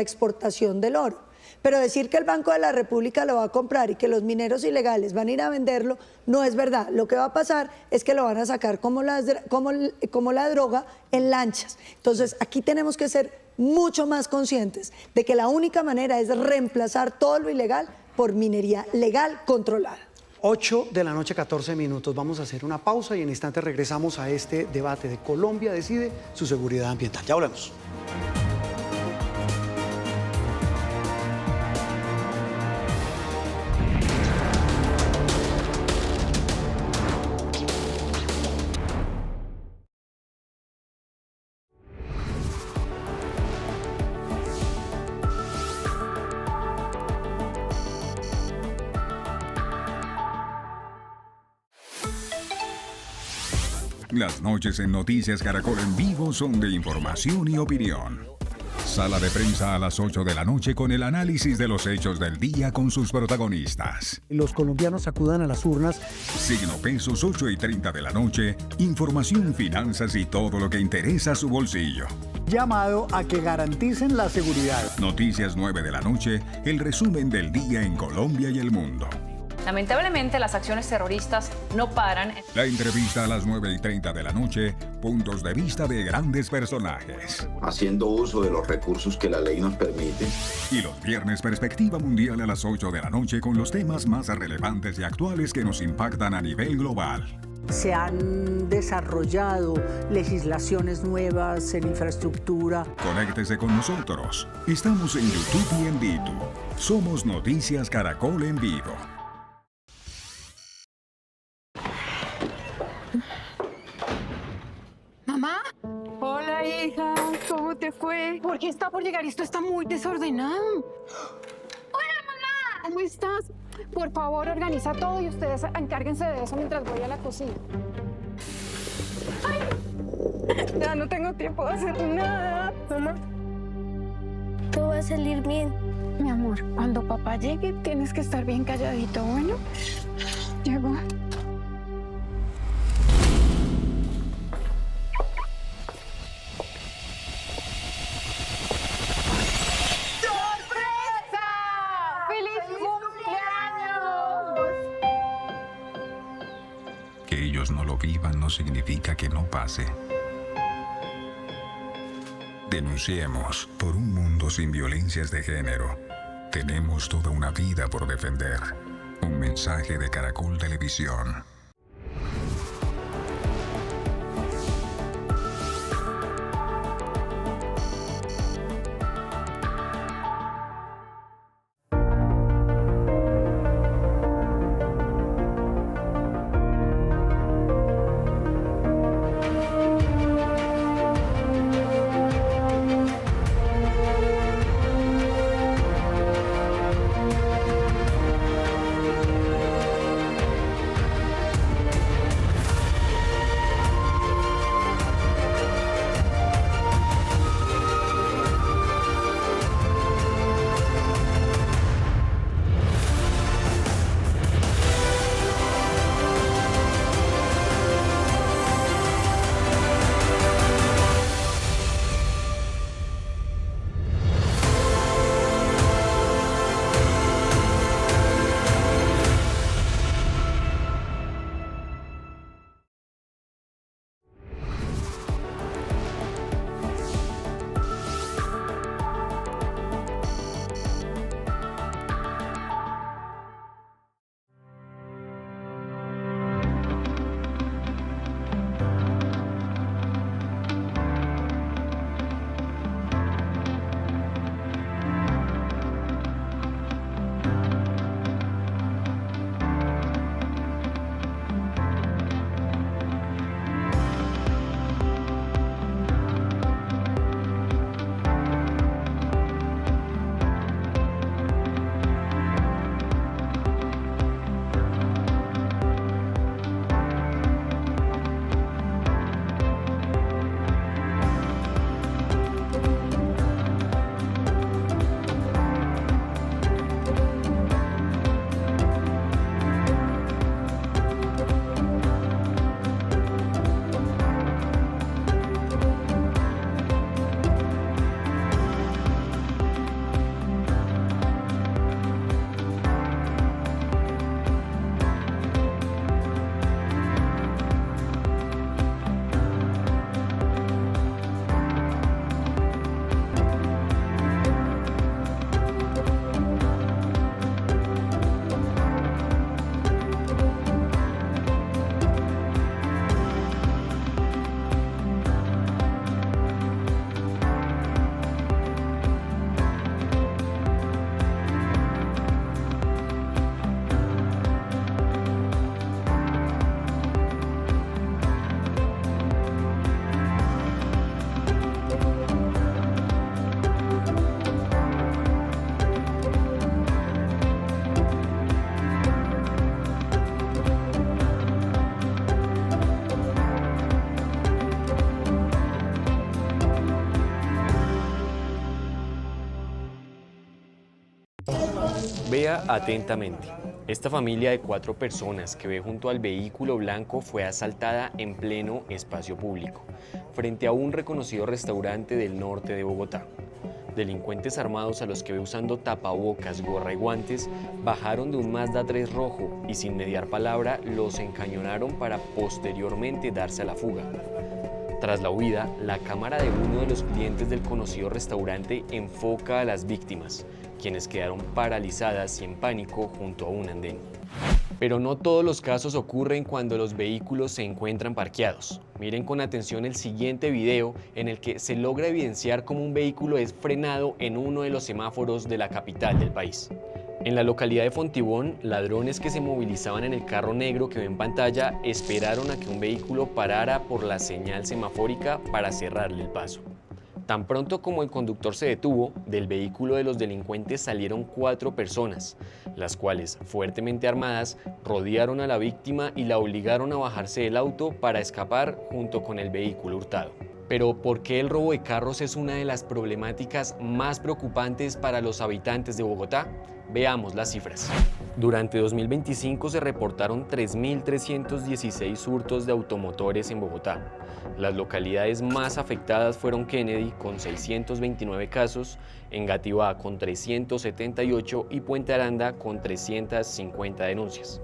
exportación del oro, pero decir que el Banco de la República lo va a comprar y que los mineros ilegales van a ir a venderlo, no es verdad. Lo que va a pasar es que lo van a sacar como la droga en lanchas. Entonces, aquí tenemos que ser mucho más conscientes de que la única manera es reemplazar todo lo ilegal por minería legal controlada. 8 de la noche, 14 minutos. Vamos a hacer una pausa y en instantes regresamos a este debate de Colombia decide su seguridad ambiental. Ya volvemos. Las noches en Noticias Caracol en vivo son de información y opinión. Sala de prensa a las 8 de la noche con el análisis de los hechos del día con sus protagonistas. Los colombianos acudan a las urnas. Signo Pesos, 8:30 de la noche. Información, finanzas y todo lo que interesa a su bolsillo. Llamado a que garanticen la seguridad. Noticias 9 de la noche, el resumen del día en Colombia y el mundo. Lamentablemente, las acciones terroristas no paran. La entrevista a las 9:30 de la noche, puntos de vista de grandes personajes. Haciendo uso de los recursos que la ley nos permite. Y los viernes, perspectiva mundial a las 8 de la noche con los temas más relevantes y actuales que nos impactan a nivel global. Se han desarrollado legislaciones nuevas en infraestructura. Conéctese con nosotros. Estamos en YouTube y en Ditu. Somos Noticias Caracol en vivo. ¿Mamá? Hola, hija. ¿Cómo te fue? ¿Por qué está por llegar? Esto está muy desordenado. Hola, mamá. ¿Cómo estás? Por favor, organiza todo y ustedes encárguense de eso mientras voy a la cocina. ¡Ay! Ya no tengo tiempo de hacer nada. Mamá, todo va a salir bien. Mi amor, cuando papá llegue, tienes que estar bien calladito, ¿bueno? Llegó. Que ellos no lo vivan no significa que no pase. Denunciemos por un mundo sin violencias de género. Tenemos toda una vida por defender. Un mensaje de Caracol Televisión. Vea atentamente. Esta familia de 4 personas que ve junto al vehículo blanco fue asaltada en pleno espacio público, frente a un reconocido restaurante del norte de Bogotá. Delincuentes armados a los que ve usando tapabocas, gorra y guantes bajaron de un Mazda 3 rojo y sin mediar palabra los encañonaron para posteriormente darse a la fuga. Tras la huida, la cámara de uno de los clientes del conocido restaurante enfoca a las víctimas, quienes quedaron paralizadas y en pánico junto a un andén. Pero no todos los casos ocurren cuando los vehículos se encuentran parqueados. Miren con atención el siguiente video en el que se logra evidenciar cómo un vehículo es frenado en uno de los semáforos de la capital del país. En la localidad de Fontibón, ladrones que se movilizaban en el carro negro que ve en pantalla esperaron a que un vehículo parara por la señal semafórica para cerrarle el paso. Tan pronto como el conductor se detuvo, del vehículo de los delincuentes salieron 4 personas, las cuales, fuertemente armadas, rodearon a la víctima y la obligaron a bajarse del auto para escapar junto con el vehículo hurtado. Pero ¿por qué el robo de carros es una de las problemáticas más preocupantes para los habitantes de Bogotá? Veamos las cifras. Durante 2025 se reportaron 3.316 hurtos de automotores en Bogotá. Las localidades más afectadas fueron Kennedy, con 629 casos, Engativá, con 378 y Puente Aranda, con 350 denuncias.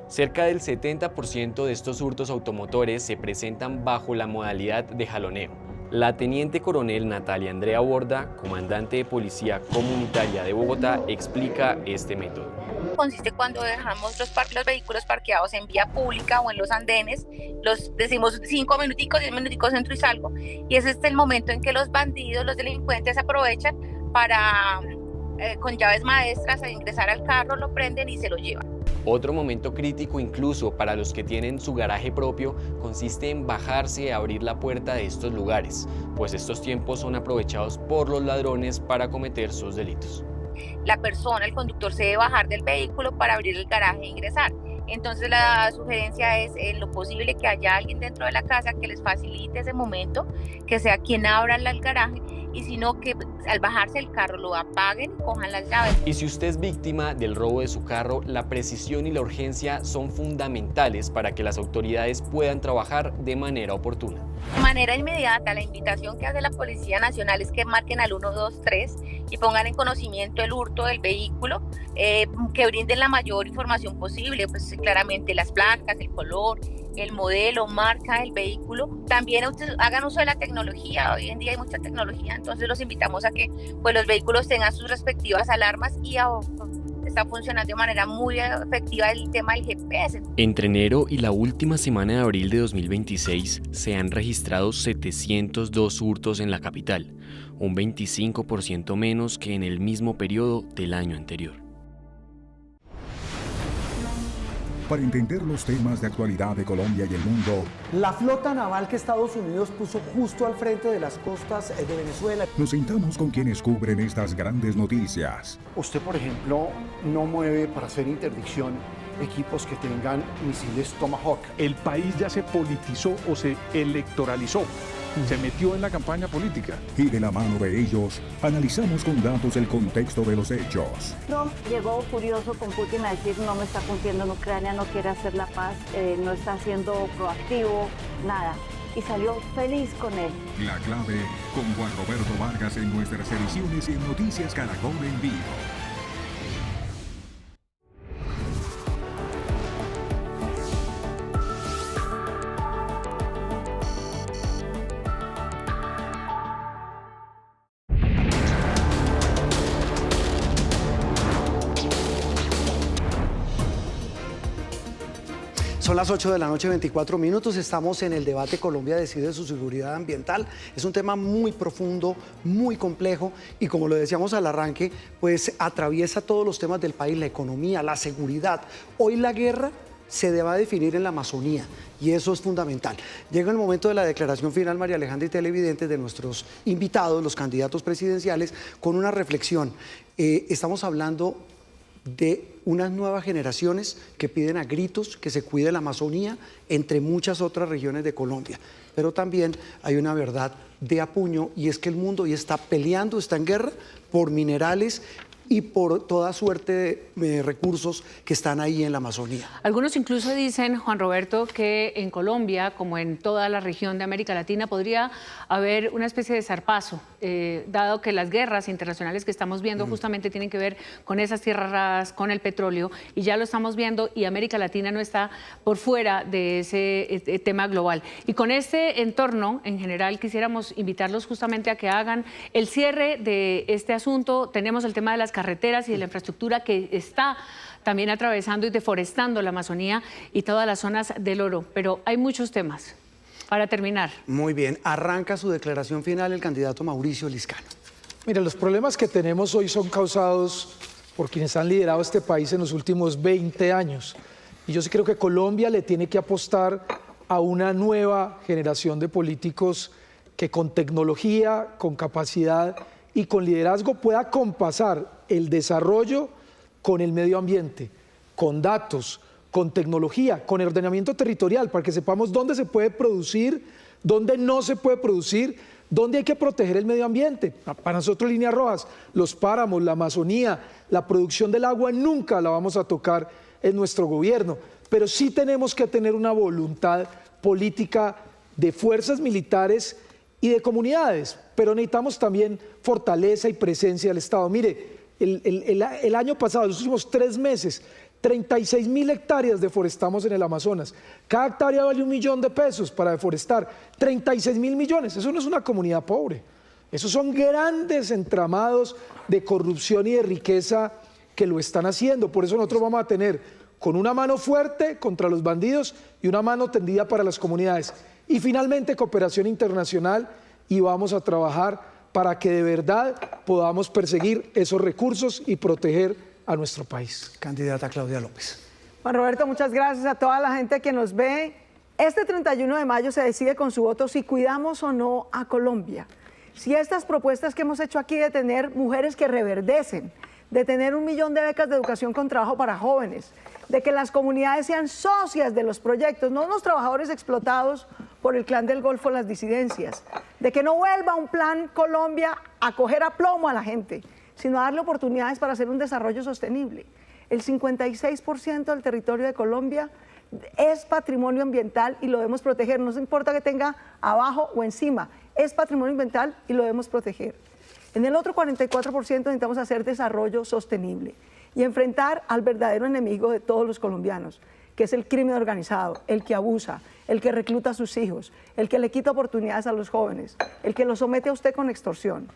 Cerca del 70% de estos hurtos automotores se presentan bajo la modalidad de jaloneo. La teniente coronel Natalia Andrea Borda, comandante de Policía Comunitaria de Bogotá, explica este método. Consiste cuando dejamos los vehículos parqueados en vía pública o en los andenes, los decimos 5 minuticos, 10 minuticos entro y salgo, y ese es el momento en que los bandidos, los delincuentes aprovechan para con llaves maestras a ingresar al carro, lo prenden y se lo llevan. Otro momento crítico incluso para los que tienen su garaje propio consiste en bajarse y abrir la puerta de estos lugares, pues estos tiempos son aprovechados por los ladrones para cometer sus delitos. La persona, el conductor, se debe bajar del vehículo para abrir el garaje e ingresar. Entonces la sugerencia es en lo posible que haya alguien dentro de la casa que les facilite ese momento, que sea quien abra el garaje, y si no, que al bajarse el carro lo apaguen y cojan las llaves. Y si usted es víctima del robo de su carro, la precisión y la urgencia son fundamentales para que las autoridades puedan trabajar de manera oportuna. De manera inmediata, la invitación que hace la Policía Nacional es que marquen al 123 y pongan en conocimiento el hurto del vehículo, que brinden la mayor información posible, pues claramente las placas, el color, el modelo, marca del vehículo. También hagan uso de la tecnología, hoy en día hay mucha tecnología, entonces los invitamos a que pues, los vehículos tengan sus respectivas alarmas y está funcionando de manera muy efectiva el tema del GPS. Entre enero y la última semana de abril de 2026 se han registrado 702 hurtos en la capital, un 25% menos que en el mismo periodo del año anterior. Para entender los temas de actualidad de Colombia y el mundo, La flota naval que Estados Unidos puso justo al frente de las costas de Venezuela. nos sentamos con quienes cubren estas grandes noticias. Usted, por ejemplo, no mueve para hacer interdicción equipos que tengan misiles Tomahawk. El país ya se politizó o se electoralizó, se metió en la campaña política. Y de la mano de ellos, analizamos con datos el contexto de los hechos. Trump llegó furioso con Putin a decir no me está cumpliendo en Ucrania, no quiere hacer la paz, no está siendo proactivo, nada. Y salió feliz con él. La clave con Juan Roberto Vargas en nuestras ediciones y en Noticias Caracol en vivo. Son las 8 de la noche, 24 minutos. Estamos en el debate Colombia decide su seguridad ambiental. Es un tema muy profundo, muy complejo y como lo decíamos al arranque, pues atraviesa todos los temas del país, la economía, la seguridad. Hoy la guerra se va a definir en la Amazonía y eso es fundamental. Llega el momento de la declaración final, María Alejandra y televidentes, de nuestros invitados, los candidatos presidenciales, con una reflexión. Estamos hablando de unas nuevas generaciones que piden a gritos que se cuide la Amazonía, entre muchas otras regiones de Colombia. Pero también hay una verdad de apuño y es que el mundo hoy está peleando, está en guerra por minerales y por toda suerte de recursos que están ahí en la Amazonía. Algunos incluso dicen, Juan Roberto, que en Colombia, como en toda la región de América Latina, podría haber una especie de zarpazo, dado que las guerras internacionales que estamos viendo justamente tienen que ver con esas tierras raras, con el petróleo, y ya lo estamos viendo, y América Latina no está por fuera de ese tema global. Y con este entorno, en general, quisiéramos invitarlos justamente a que hagan el cierre de este asunto. Tenemos el tema de las carreteras y de la infraestructura que está también atravesando y deforestando la Amazonía y todas las zonas del oro, pero hay muchos temas. Para terminar. Muy bien, arranca su declaración final el candidato Mauricio Liscano. Mira, los problemas que tenemos hoy son causados por quienes han liderado este país en los últimos 20 años. Y yo sí creo que Colombia le tiene que apostar a una nueva generación de políticos que con tecnología, con capacidad y con liderazgo pueda compasar el desarrollo con el medio ambiente, con datos, con tecnología, con el ordenamiento territorial, para que sepamos dónde se puede producir, dónde no se puede producir, dónde hay que proteger el medio ambiente. Para nosotros, líneas rojas, los páramos, la Amazonía, la producción del agua nunca la vamos a tocar en nuestro gobierno, pero sí tenemos que tener una voluntad política de fuerzas militares y de comunidades, pero necesitamos también fortaleza y presencia del Estado. Mire, el año pasado, los últimos 3 meses, 36.000 hectáreas deforestamos en el Amazonas. Cada hectárea vale $1 millón para deforestar. 36.000 millones, eso no es una comunidad pobre. Esos son grandes entramados de corrupción y de riqueza que lo están haciendo. Por eso nosotros vamos a tener con una mano fuerte contra los bandidos y una mano tendida para las comunidades. Y finalmente cooperación internacional, y vamos a trabajar para que de verdad podamos perseguir esos recursos y proteger a nuestro país. Candidata Claudia López. Juan Roberto, muchas gracias a toda la gente que nos ve. Este 31 de mayo se decide con su voto si cuidamos o no a Colombia. Si estas propuestas que hemos hecho aquí de tener mujeres que reverdecen, de tener 1 millón de becas de educación con trabajo para jóvenes, de que las comunidades sean socias de los proyectos, no los trabajadores explotados por el clan del Golfo, las disidencias, de que no vuelva un plan Colombia a coger a plomo a la gente, sino a darle oportunidades para hacer un desarrollo sostenible. El 56% del territorio de Colombia es patrimonio ambiental y lo debemos proteger, no importa que tenga abajo o encima, es patrimonio ambiental y lo debemos proteger. En el otro 44% necesitamos hacer desarrollo sostenible y enfrentar al verdadero enemigo de todos los colombianos, que es el crimen organizado, el que abusa, el que recluta a sus hijos, el que le quita oportunidades a los jóvenes, el que los somete a usted con extorsión.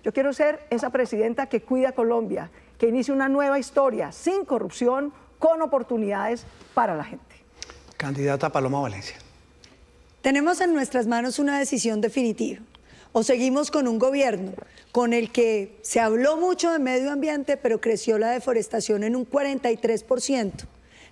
Yo quiero ser esa presidenta que cuida a Colombia, que inicie una nueva historia sin corrupción, con oportunidades para la gente. Candidata Paloma Valencia. Tenemos en nuestras manos una decisión definitiva. O seguimos con un gobierno con el que se habló mucho de medio ambiente, pero creció la deforestación en un 43%.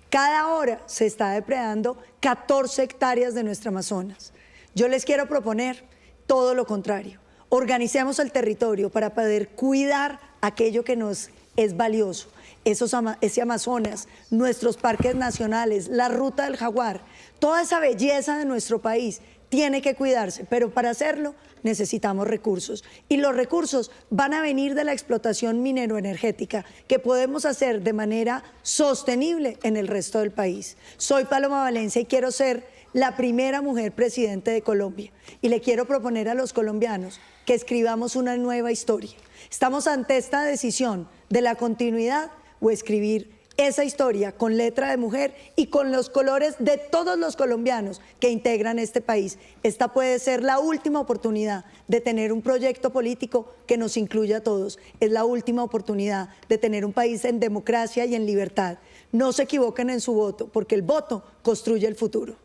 Cada hora se está depredando 14 hectáreas de nuestra Amazonas. Yo les quiero proponer todo lo contrario. Organicemos el territorio para poder cuidar aquello que nos es valioso. Ese Amazonas, nuestros parques nacionales, la Ruta del Jaguar, toda esa belleza de nuestro país tiene que cuidarse, pero para hacerlo necesitamos recursos. Y los recursos van a venir de la explotación minero-energética que podemos hacer de manera sostenible en el resto del país. Soy Paloma Valencia y quiero ser la primera mujer presidente de Colombia. Y le quiero proponer a los colombianos que escribamos una nueva historia. Estamos ante esta decisión de la continuidad o escribir esa historia con letra de mujer y con los colores de todos los colombianos que integran este país. Esta puede ser la última oportunidad de tener un proyecto político que nos incluya a todos. Es la última oportunidad de tener un país en democracia y en libertad. No se equivoquen en su voto, porque el voto construye el futuro.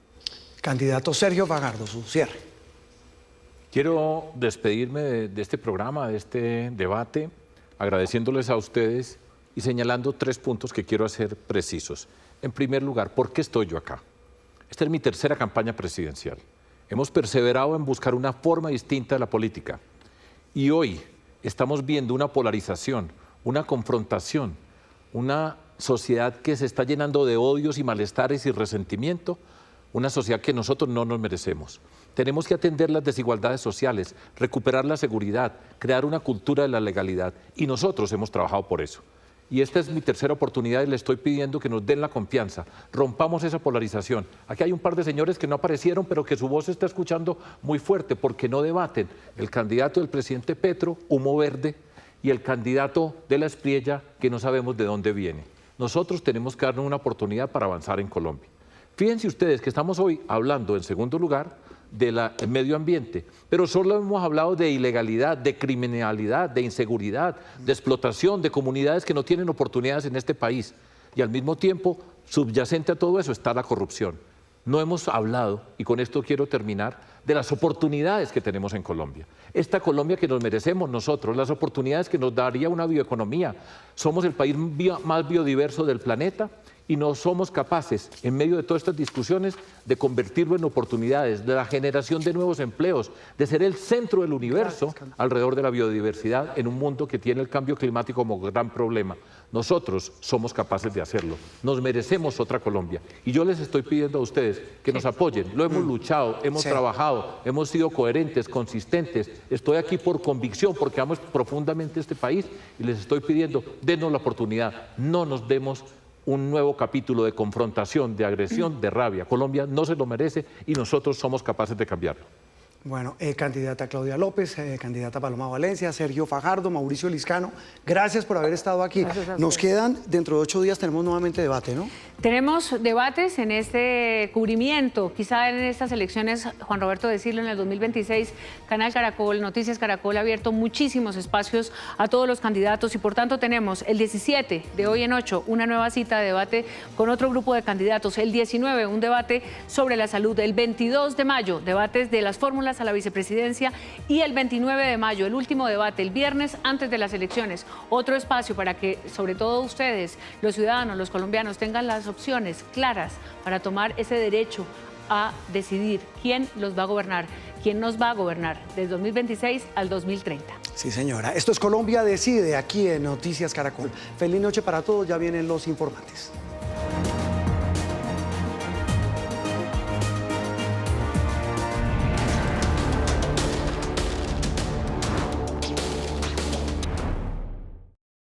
Candidato Sergio Fajardo, su cierre. Quiero despedirme de este programa, de este debate, agradeciéndoles a ustedes y señalando 3 puntos que quiero hacer precisos. En primer lugar, ¿por qué estoy yo acá? Esta es mi tercera campaña presidencial. Hemos perseverado en buscar una forma distinta de la política. Y hoy estamos viendo una polarización, una confrontación, una sociedad que se está llenando de odios y malestares y resentimiento, una sociedad que nosotros no nos merecemos. Tenemos que atender las desigualdades sociales, recuperar la seguridad, crear una cultura de la legalidad. Y nosotros hemos trabajado por eso. Y esta es mi tercera oportunidad y le estoy pidiendo que nos den la confianza, rompamos esa polarización. Aquí hay un par de señores que no aparecieron, pero que su voz se está escuchando muy fuerte porque no debaten. El candidato del presidente Petro, humo verde, y el candidato de la Espriella, que no sabemos de dónde viene. Nosotros tenemos que darnos una oportunidad para avanzar en Colombia. Fíjense ustedes que estamos hoy hablando, en segundo lugar, del medio ambiente, pero solo hemos hablado de ilegalidad, de criminalidad, de inseguridad, de explotación, de comunidades que no tienen oportunidades en este país. Y al mismo tiempo, subyacente a todo eso está la corrupción. No hemos hablado, y con esto quiero terminar, de las oportunidades que tenemos en Colombia. Esta Colombia que nos merecemos nosotros, las oportunidades que nos daría una bioeconomía. Somos el país más biodiverso del planeta y no somos capaces, en medio de todas estas discusiones, de convertirlo en oportunidades, de la generación de nuevos empleos, de ser el centro del universo alrededor de la biodiversidad en un mundo que tiene el cambio climático como gran problema. Nosotros somos capaces de hacerlo. Nos merecemos otra Colombia. Y yo les estoy pidiendo a ustedes que nos apoyen. Lo hemos luchado, hemos trabajado, hemos sido coherentes, consistentes. Estoy aquí por convicción, porque amo profundamente este país y les estoy pidiendo, denos la oportunidad. No nos demos un nuevo capítulo de confrontación, de agresión, de rabia. Colombia no se lo merece y nosotros somos capaces de cambiarlo. Bueno, candidata Claudia López, candidata Paloma Valencia, Sergio Fajardo, Mauricio Liscano, gracias por haber estado aquí. Nos quedan, dentro de 8 días tenemos nuevamente debate, ¿no? Tenemos debates en este cubrimiento, quizá en estas elecciones, Juan Roberto decirlo, en el 2026, Canal Caracol, Noticias Caracol ha abierto muchísimos espacios a todos los candidatos y por tanto tenemos el 17, de hoy en 8, una nueva cita de debate con otro grupo de candidatos, el 19, un debate sobre la salud, el 22 de mayo, debates de las fórmulas a la vicepresidencia y el 29 de mayo, el último debate, el viernes antes de las elecciones, otro espacio para que sobre todo ustedes, los ciudadanos, los colombianos, tengan las opciones claras para tomar ese derecho a decidir quién los va a gobernar, quién nos va a gobernar desde 2026 al 2030. Sí, señora. Esto es Colombia Decide, aquí en Noticias Caracol. Feliz noche para todos, ya vienen los informantes.